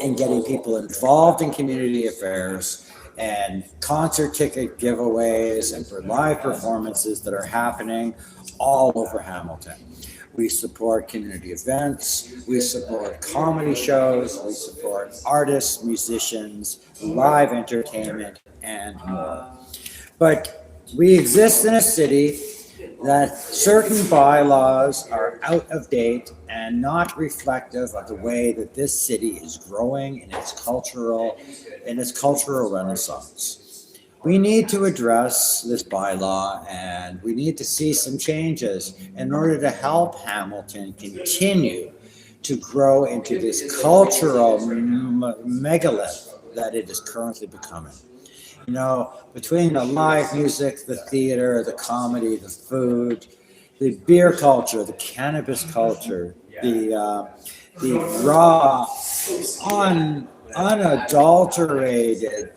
in getting people involved in community affairs and concert ticket giveaways and for live performances that are happening all over Hamilton. We support community events, we support comedy shows, we support artists, musicians, live entertainment, and more. But we exist in a city that certain bylaws are out of date and not reflective of the way that this city is growing in its cultural renaissance. We need to address this bylaw and we need to see some changes in order to help Hamilton continue to grow into this cultural megalith that it is currently becoming. You know, between the live music, the theater, the comedy, the food, the beer culture, the cannabis culture, the raw, unadulterated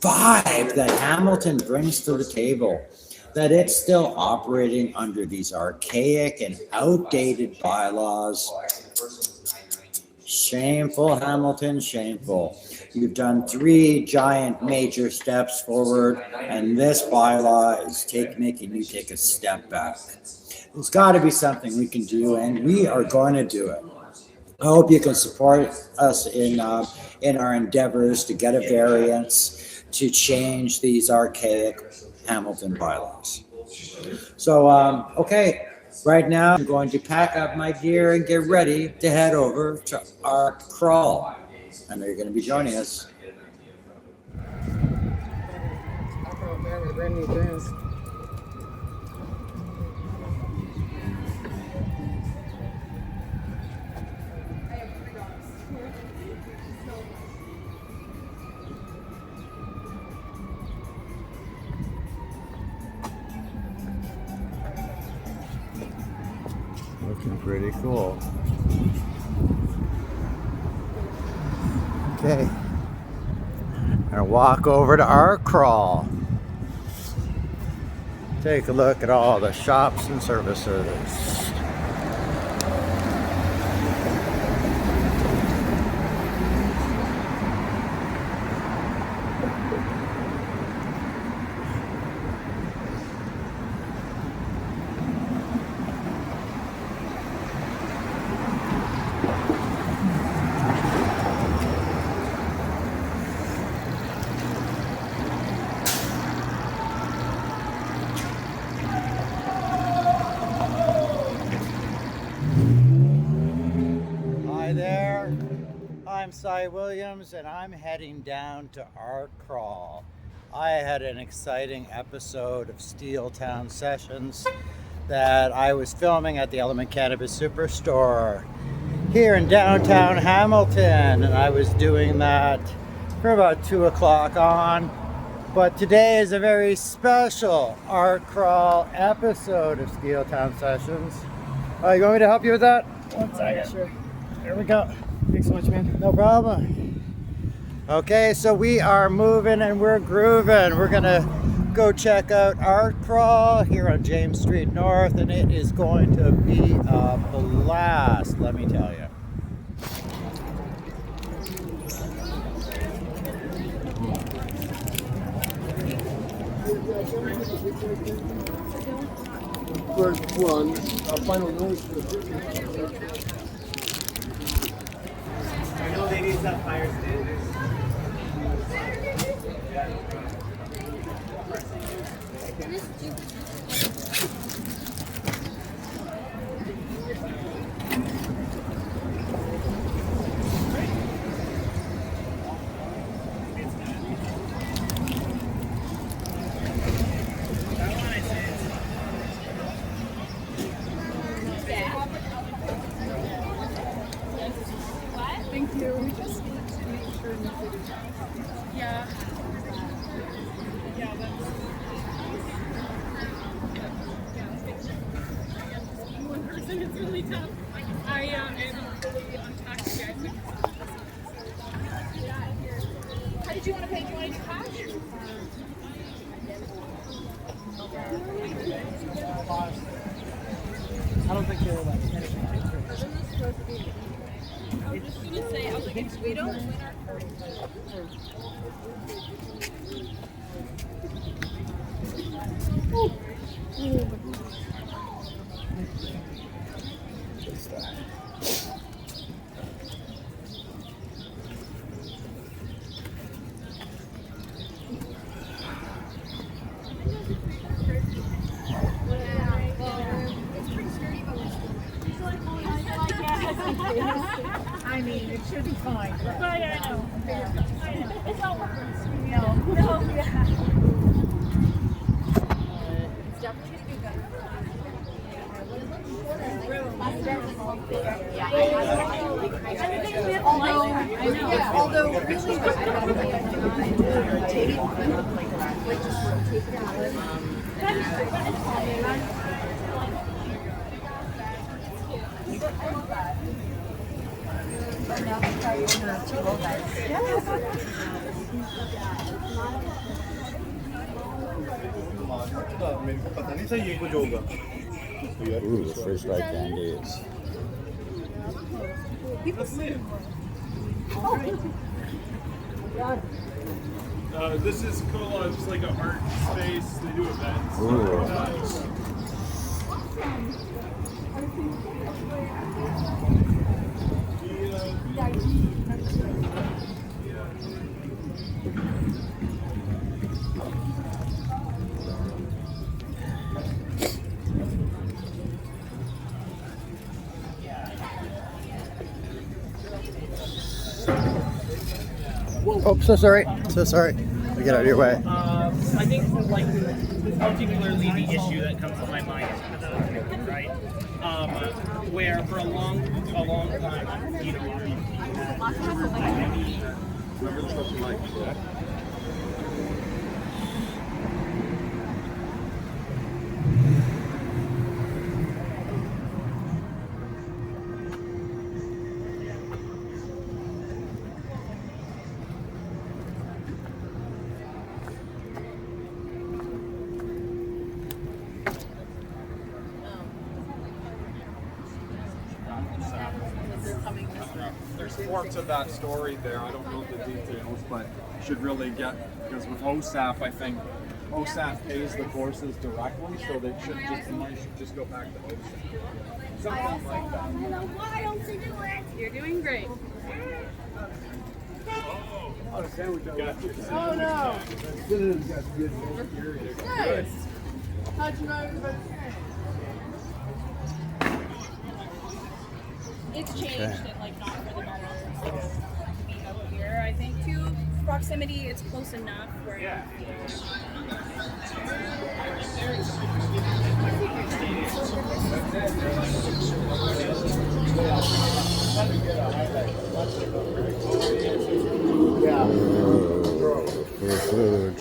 vibe that Hamilton brings to the table, that it's still operating under these archaic and outdated bylaws. Shameful, Hamilton, shameful. You've done 3 giant major steps forward, and this bylaw is making you take a step back. There's got to be something we can do, and we are going to do it. I hope you can support us in our endeavors to get a variance to change these archaic Hamilton bylaws. So, okay. Right now, I'm going to pack up my gear and get ready to head over to ArtCrawl. I know you're going to be joining us. Looking pretty cool. Okay. I'm gonna walk over to ArtCrawl. Take a look at all the shops and services. I'm Cy Williams and I'm heading down to ArtCrawl. I had an exciting episode of Steeltown Sessions that I was filming at the Element Cannabis Superstore here in downtown Hamilton, and I was doing that for about 2 o'clock on. But today is a very special ArtCrawl episode of Steeltown Sessions. You want me to help you with that? 1 second. Sure. Here we go. Thanks so much, man. No problem. Okay, so we are moving and we're grooving. We're gonna go check out ArtCrawl here on James Street North, and it is going to be a blast, let me tell you. First one, final noise for the I know they need some fire standards. Thank you. We just need to make sure the city. Yeah. Yeah, that's. One person, it's really tough. I am fully untaxed yet. How did you want to pay? Do you want to do cash? I don't think they're like anything. I was just gonna say, I was like, if we don't win our first. It's pretty sturdy, but we're still. I mean, it should be fine. But I know. It's not working. No, yeah. It's definitely gonna be good. Although really, I don't rotate it, like just rotate it out. Ooh, the first right band-aids. This is cool. It's just like an art space. They do events. Oh, so sorry. So sorry. We get out of your way. I think like particularly the issue that comes to my mind is pedagogy, right? Where for a long time, you know, There's parts of that story there. I don't know the details, but you should really get, because with OSAP, I think OSAP pays the courses directly, so they should just, the money should just go back to OSAP. Something like that. You're doing great. Oh no. Nice. How'd you know? It's changed and like not for the better since we out here. I think to proximity, it's close enough where Food.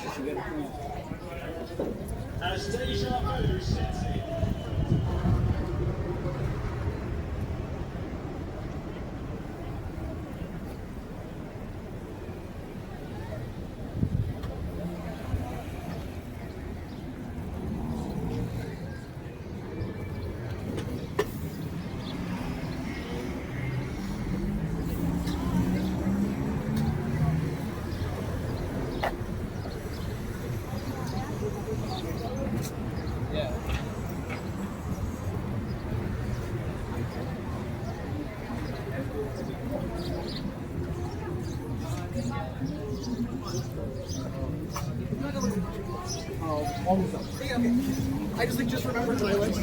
I just remembered when I went to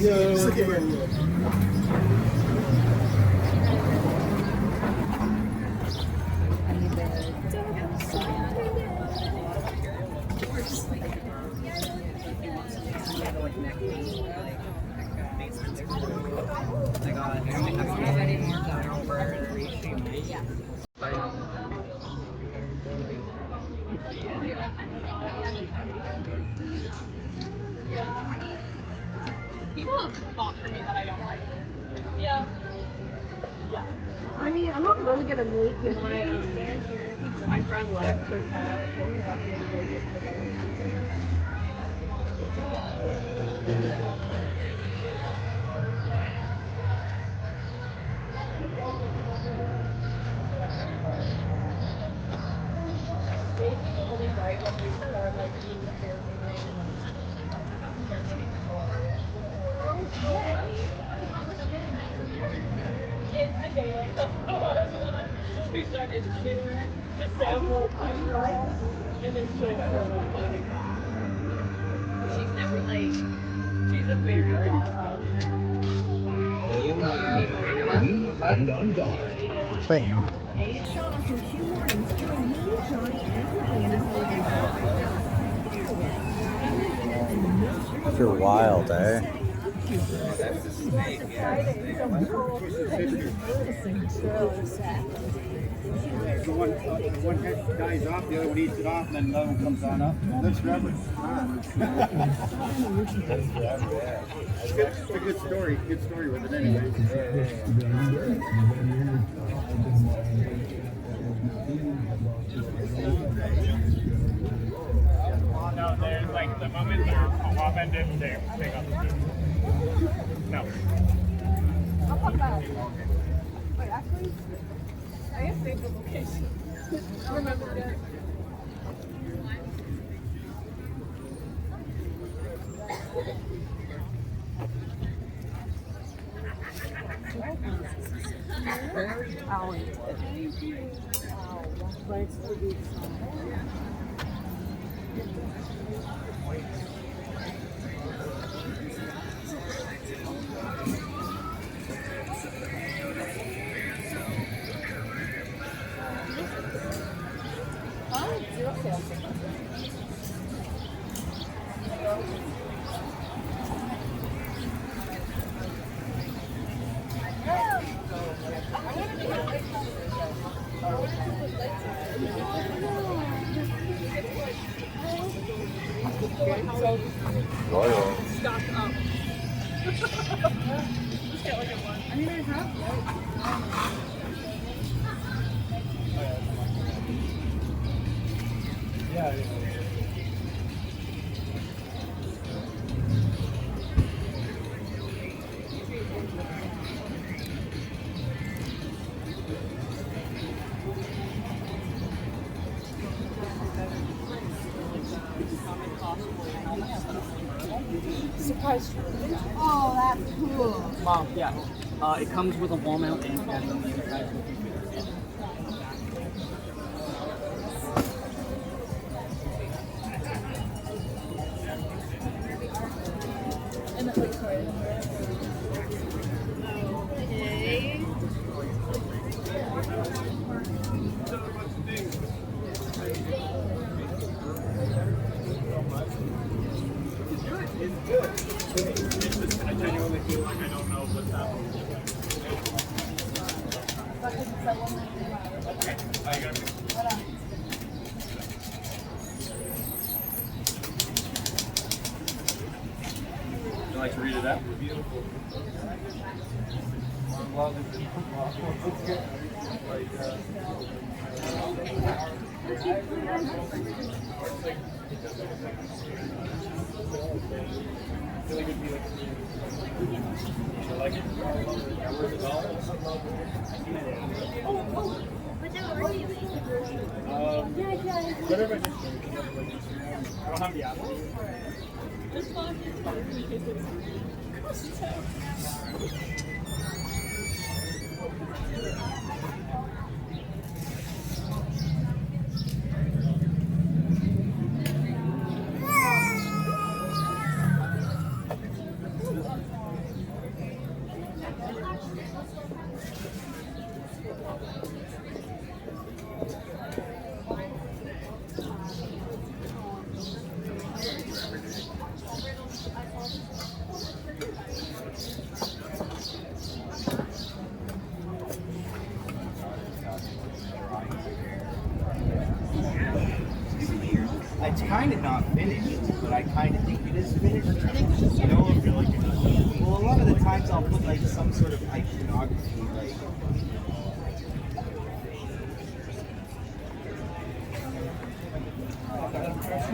I'm gonna make my friend left her we started to sample ArtCrawl, and then she'll she's never like, she's a very You're wild, eh? One head dies off, the other one eats it off, and then another one comes on up. Lives forever. It's a good story. Good story with it anyway. No, there's like the moment they're off-ended, they take off the food. No. I'll pop that. Wait, actually, I have saved the location. I remember that. Stock up. Just get like a one. I mean, I have. Surprise. Oh, that's cool. Yeah. It comes with a wall mount and I genuinely feel like I don't know what's happening. Okay, I got it. Would you like to read it out? Whatever. I don't have the app. It's kind of not finished, but I kind of think it is finished. You know, I feel like you're not. Well, a lot of the times I'll put like some sort of iconography, like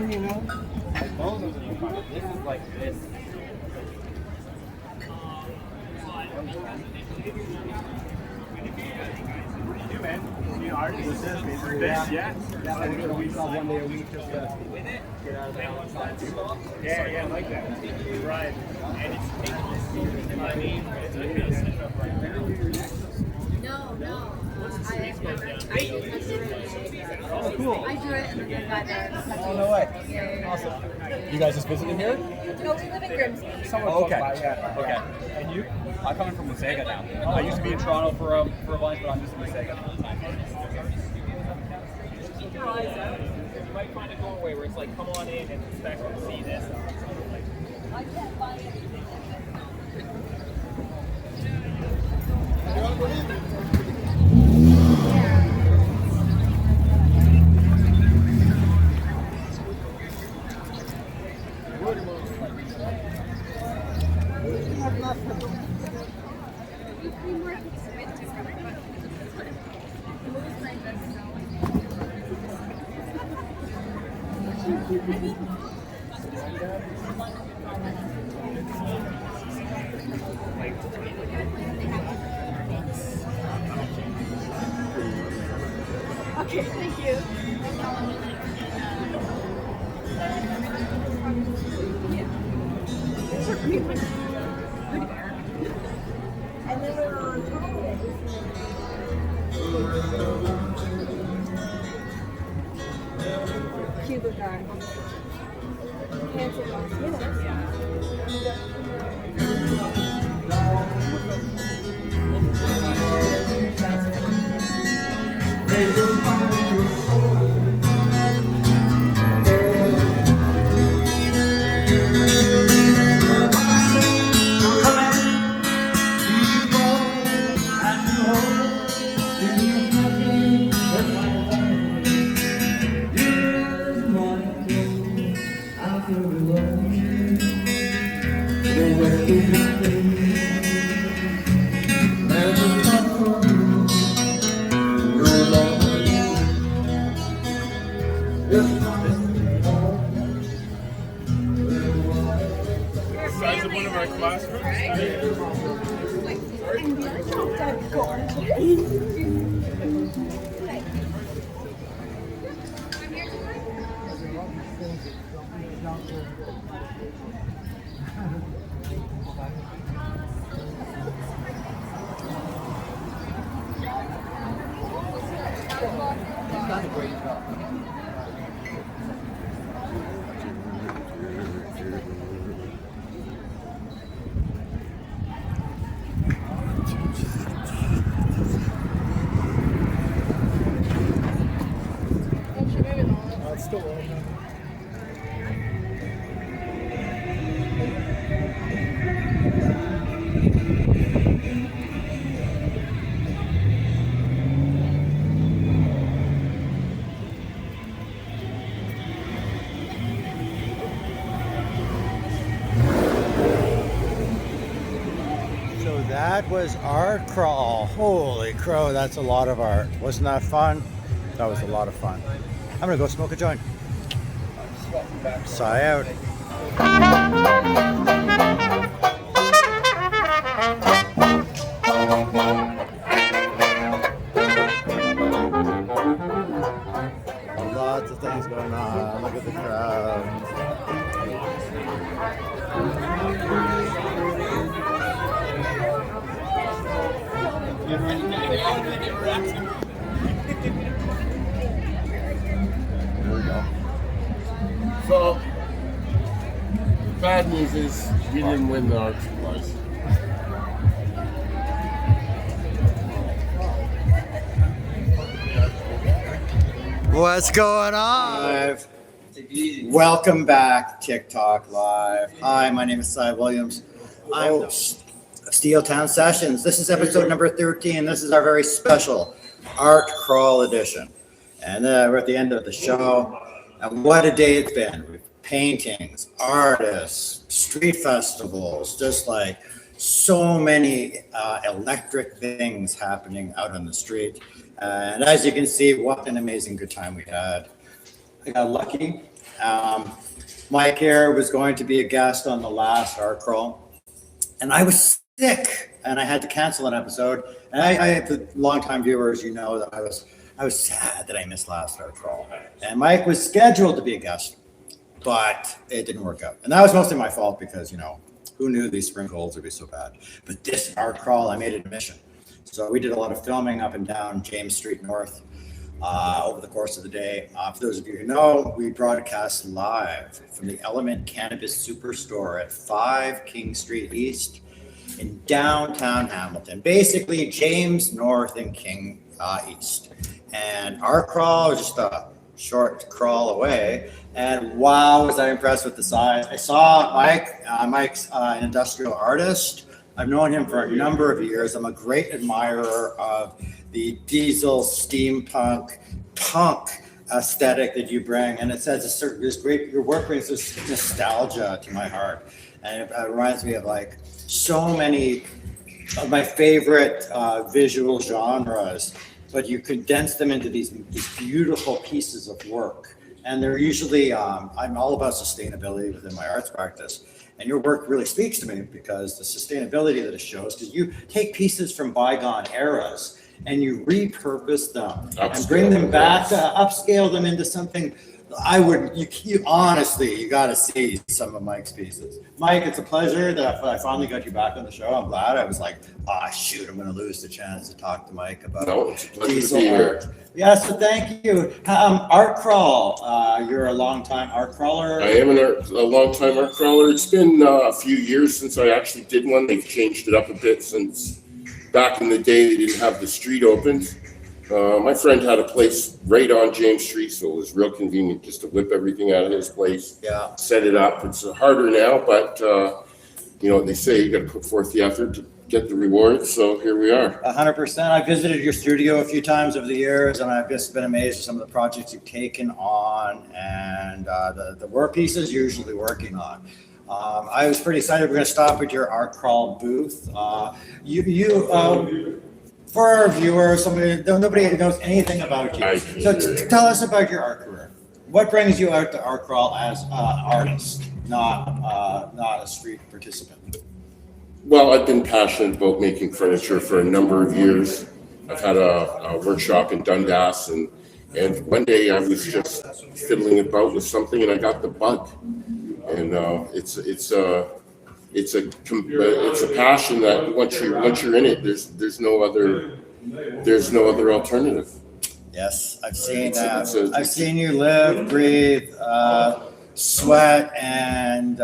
you know? Like those are the fun. This is like this. Yeah. One day a week just to get out of the house. Yeah, I like that. Right. And No. Oh, cool. I drew it and then got there. Oh, no way. Awesome. You guys just visiting here? No, we live in Grimsby. Okay. Okay. And you? I'm coming from Wasaga now. I used to be in Toronto for a bunch, but I'm just in Wasaga. keep your eyes out. You might find a doorway where it's like, come on in and expect to see this. I can't buy anything. Okay, thank you. It's a pretty good bear. And then we're on Cuba guy. Cancel last minute. Size of one of our classrooms. And the other top that gorgeous. So that was ArtCrawl. Holy crow, that's a lot of art. Wasn't that fun? That was a lot of fun. I'm gonna go smoke a joint. Sigh out. Lots of things going on. Look at the crowd. There we go. So, bad news is we didn't win the art supplies. What's going on? Live. Welcome back, TikTok Live. Hi, my name is Cy Williams. I'm the host of Steeltown Sessions. This is episode number 13. This is our very special ArtCrawl edition. And we're at the end of the show. And what a day it's been. With paintings, artists, street festivals, just like so many electric things happening out on the street. And as you can see, what an amazing good time we had. I got lucky. Mike here was going to be a guest on the last ArtCrawl, and I was sick, and I had to cancel an episode. And I the longtime viewers, you know that I was sad that I missed last ArtCrawl, and Mike was scheduled to be a guest, but it didn't work out, and that was mostly my fault because who knew these spring colds would be so bad? But this ArtCrawl, I made it a mission. So we did a lot of filming up and down James Street North over the course of the day. For those of you who know, we broadcast live from the Element Cannabis Superstore at 5 King Street East in downtown Hamilton. Basically, James North and King East. And ArtCrawl was just a short crawl away. And wow, was I impressed with the size. I saw Mike. Mike's an industrial artist. I've known him for a number of years. I'm a great admirer of the diesel steampunk punk aesthetic that you bring. And it says your work brings this nostalgia to my heart. And it reminds me of like so many of my favorite visual genres, but you condense them into these beautiful pieces of work. And they're usually, I'm all about sustainability within my arts practice. And your work really speaks to me because the sustainability that it shows, because you take pieces from bygone eras and you repurpose them and bring them back to upscale them into something. You honestly, you got to see some of Mike's pieces. Mike, it's a pleasure that I finally got you back on the show. I'm glad. I was like, shoot, I'm going to lose the chance to talk to Mike about diesel art. Yeah, so thank you. ArtCrawl, you're a longtime art crawler. I am a longtime art crawler. It's been a few years since I actually did one. They've changed it up a bit since back in the day they didn't have the street opened. My friend had a place right on James Street, so it was real convenient just to whip everything out of his place, set it up. It's harder now, but they say you got to put forth the effort to get the rewards, so here we are. 100%. I visited your studio a few times over the years, and I've just been amazed at some of the projects you've taken on and the work pieces you're usually working on. I was pretty excited. We're going to stop at your ArtCrawl booth. For our viewers, nobody knows anything about you. So tell us about your art career. What brings you out to ArtCrawl as an artist, not a street participant? Well, I've been passionate about making furniture for a number of years. I've had a workshop in Dundas, and one day I was just fiddling about with something, and I got the bug. And it's a passion that once you're in it, there's no other alternative. Yes, I've seen that. I've seen you live, breathe, sweat, and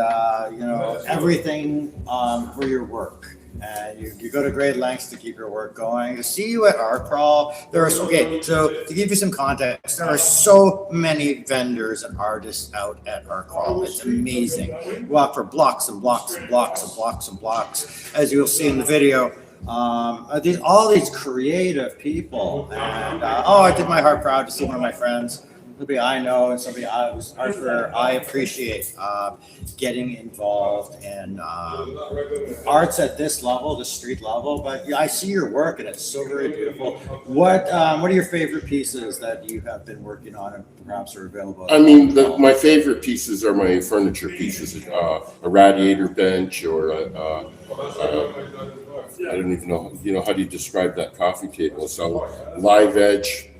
everything for your work. And you go to great lengths to keep your work going. To see you at ArtCrawl, so to give you some context, there are so many vendors and artists out at ArtCrawl. It's amazing. You walk for blocks and blocks and blocks and blocks and blocks, as you'll see in the video. All these creative people, and I did my heart proud to see one of my friends, somebody I know and somebody I appreciate getting involved in arts at this level, the street level. But I see your work and it's so very beautiful. What are your favorite pieces that you have been working on and perhaps are available? I mean, my favorite pieces are my furniture pieces, a radiator bench or I don't even know, how do you describe that coffee table? So live edge.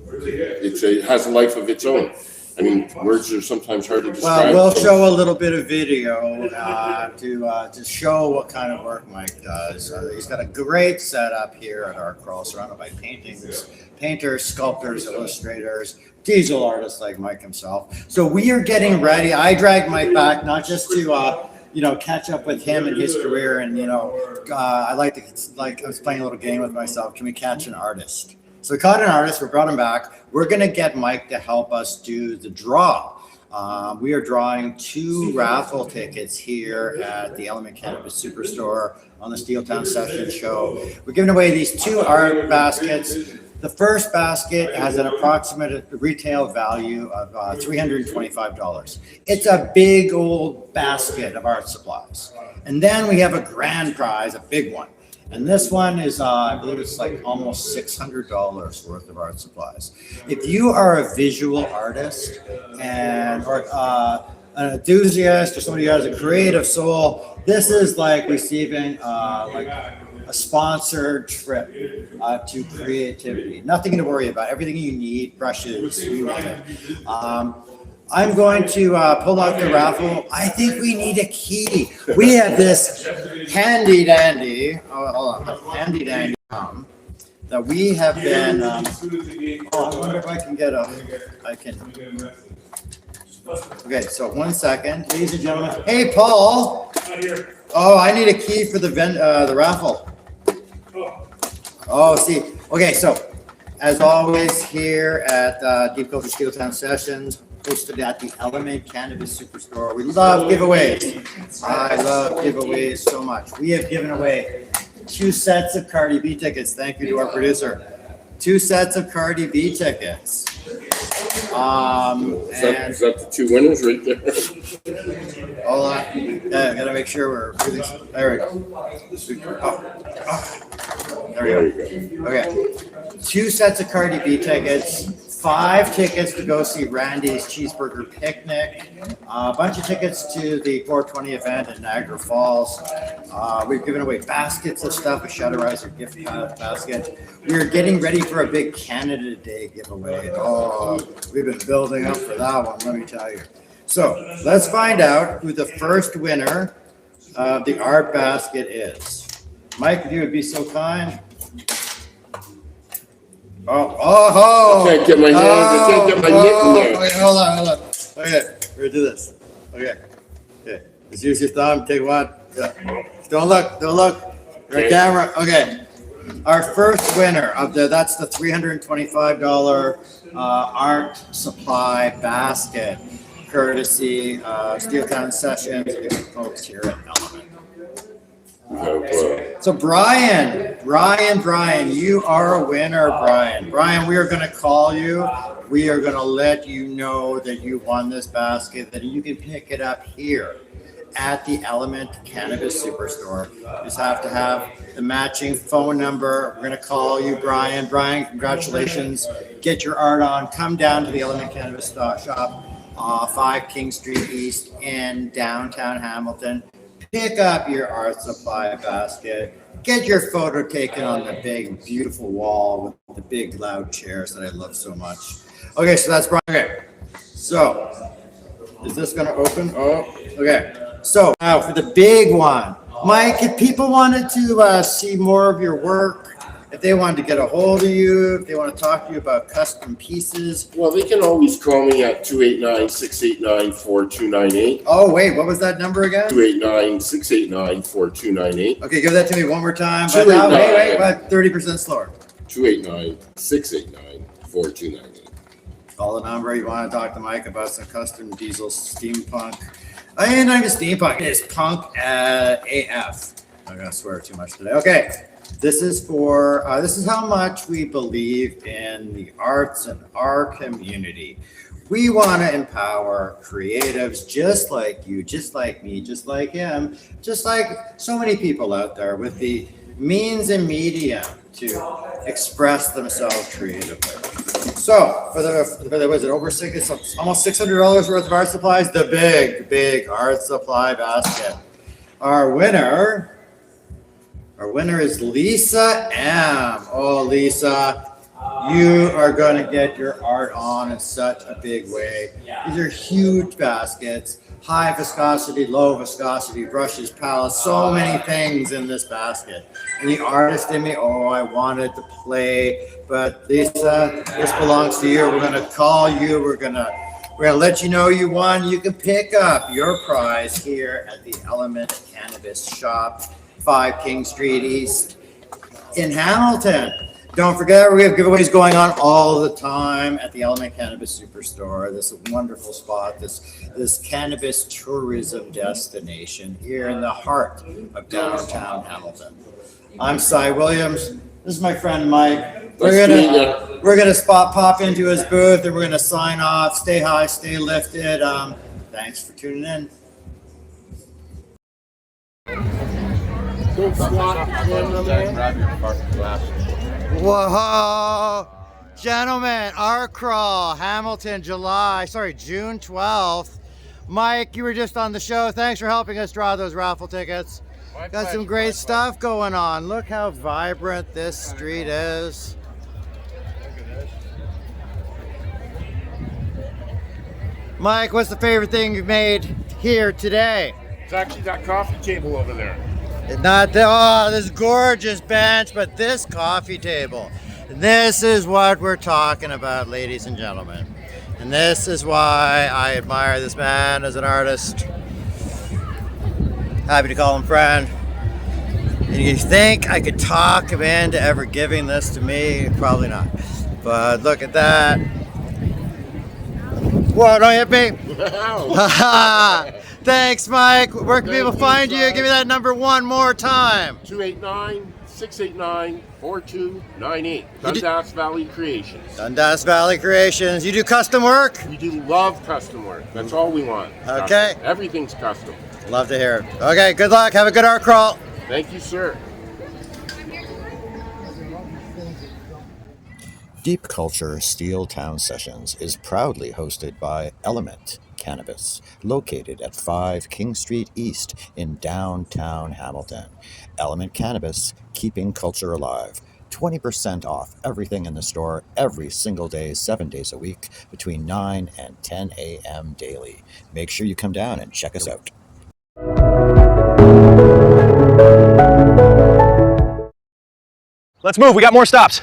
It has a life of its own. I mean, words are sometimes hard to describe. Well, we'll show a little bit of video to show what kind of work Mike does. He's got a great setup here at ArtCrawl, surrounded by painters, sculptors, illustrators, diesel artists like Mike himself. So we are getting ready. I dragged Mike back not just to catch up with him and his career, and I I was playing a little game with myself. Can we catch an artist? So we caught an artist, we brought him back. We're gonna get Mike to help us do the draw. We are drawing 2 raffle tickets here at the Element Cannabis Superstore on the Steeltown Session Show. We're giving away these 2 art baskets. The first basket has an approximate retail value of $325. It's a big old basket of art supplies. And then we have a grand prize, a big one. And this one is, I believe it's like almost $600 worth of art supplies. If you are a visual artist or an enthusiast or somebody who has a creative soul, this is like receiving like a sponsored trip to creativity. Nothing to worry about. Everything you need, brushes, you name it. I'm going to pull out the raffle. I think we need a key. We have this handy dandy, handy dandy that we have been. I wonder if I can get I can. Okay, so 1 second, ladies and gentlemen. Hey, Paul. Oh, I need a key for the raffle. Oh, see. Okay, so as always, here at Deep Culture Steeltown Sessions, hosted at the Element Cannabis Superstore. We love giveaways. I love giveaways so much. We have given away 2 sets of Cardi B tickets. Thank you to our producer. 2 sets of Cardi B tickets. Is that the 2 winners right there? Hold on. Yeah, I gotta make sure we're really. There we go. There we go. Okay. 2 sets of Cardi B tickets. 5 tickets to go see Randy's Cheeseburger Picnic, a bunch of tickets to the 420 event in Niagara Falls. We've given away baskets of stuff, a Shutterizer gift basket. We're getting ready for a big Canada Day giveaway. Oh, we've been building up for that one, let me tell you. So let's find out who the first winner of the art basket is. Mike, if you would be so kind. I can't get my hands, I can't get my mitt in there. Okay, hold on. Okay, we're gonna do this. Okay. Just use your thumb, take one. Yeah. Don't look. Your camera. Okay. Our first winner of that's the $325 art supply basket, courtesy Steeltown Sessions, folks here at Element. So Brian, you are a winner, Brian. Brian, we are going to call you. We are going to let you know that you won this basket, that you can pick it up here at the Element Cannabis Superstore. You just have to have the matching phone number. We're going to call you, Brian. Brian, congratulations. Get your art on. Come down to the Element Cannabis Shop, 5 King Street East in downtown Hamilton. Pick up your art supply basket. Get your photo taken on the big, beautiful wall with the big, loud chairs that I love so much. Okay, so that's Brian. Okay, so is this going to open? Oh, okay. So now for the big one. Mike, if people wanted to see more of your work, if they wanted to get a hold of you, if they want to talk to you about custom pieces. Well, they can always call me at 289-689-4298. Oh, wait, what was that number again? 289-689-4298. Okay, give that to me one more time. But now, wait, 30% slower. 289-689-4298. Call the number. You want to talk to Mike about some custom diesel steampunk. I ain't not even steampunk. It's punk AF. I'm going to swear too much today. Okay. This is for, this is how much we believe in the arts and our community. We want to empower creatives just like you, just like me, just like him, just like so many people out there with the means and medium to express themselves creatively. So for the was it over it's almost $600 worth of art supplies, the big art supply basket. Our winner is Lisa M. Oh, Lisa, you are going to get your art on in such a big way. These are huge baskets, high viscosity, low viscosity, brushes, palettes, so many things in this basket. And the artist in me, I wanted to play, but Lisa, this belongs to you. We're going to call you. We're going to let you know you won. You can pick up your prize here at the Element Cannabis Shop, 5 King Street East in Hamilton. Don't forget, we have giveaways going on all the time at the Element Cannabis Superstore. This wonderful spot, this cannabis tourism destination here in the heart of downtown Hamilton. I'm Cy Williams. This is my friend Mike. We're gonna pop into his booth and we're gonna sign off. Stay high, stay lifted. Thanks for tuning in. Don't squat, cameraman. Whoa! Gentlemen, ArtCrawl, Hamilton, June 12th. Mike, you were just on the show. Thanks for helping us draw those raffle tickets. Got some great stuff going on. Look how vibrant this street is. Mike, what's the favorite thing you've made here today? It's actually that coffee table over there. Not this gorgeous bench, but this coffee table. This is what we're talking about, ladies and gentlemen. And this is why I admire this man as an artist. Happy to call him friend. And you think I could talk him into ever giving this to me? Probably not. But look at that. Whoa, don't hit me. Thanks, Mike. Where can people find you? Give me that number one more time. 289-689-4298. Dundas Valley Creations. Dundas Valley Creations. You do custom work? We do love custom work. That's all we want. Okay. Custom. Everything's custom. Love to hear it. Okay, good luck. Have a good art crawl. Thank you, sir. Deep Culture Steeltown Sessions is proudly hosted by Element Cannabis, located at 5 King Street East in downtown Hamilton. Element Cannabis, keeping culture alive. 20% off everything in the store every single day, 7 days a week, between 9 and 10 a.m. daily. Make sure you come down and check us out. Let's move, we got more stops.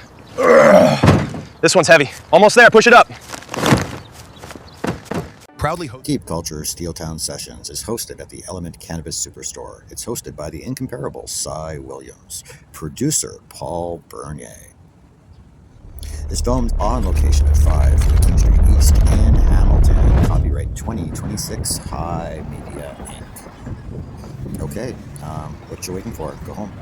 This one's heavy. Almost there, push it up. Proudly Deep Culture Steeltown Sessions is hosted at the Element Cannabis Superstore. It's hosted by the incomparable Cy Williams, producer Paul Bernier. It's filmed on location at 5 King Street East in Hamilton. Copyright 2026 High Media Inc. Okay, what you waiting for? Go home.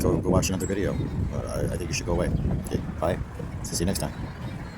Go watch another video. I think you should go away. Okay, bye. See you next time.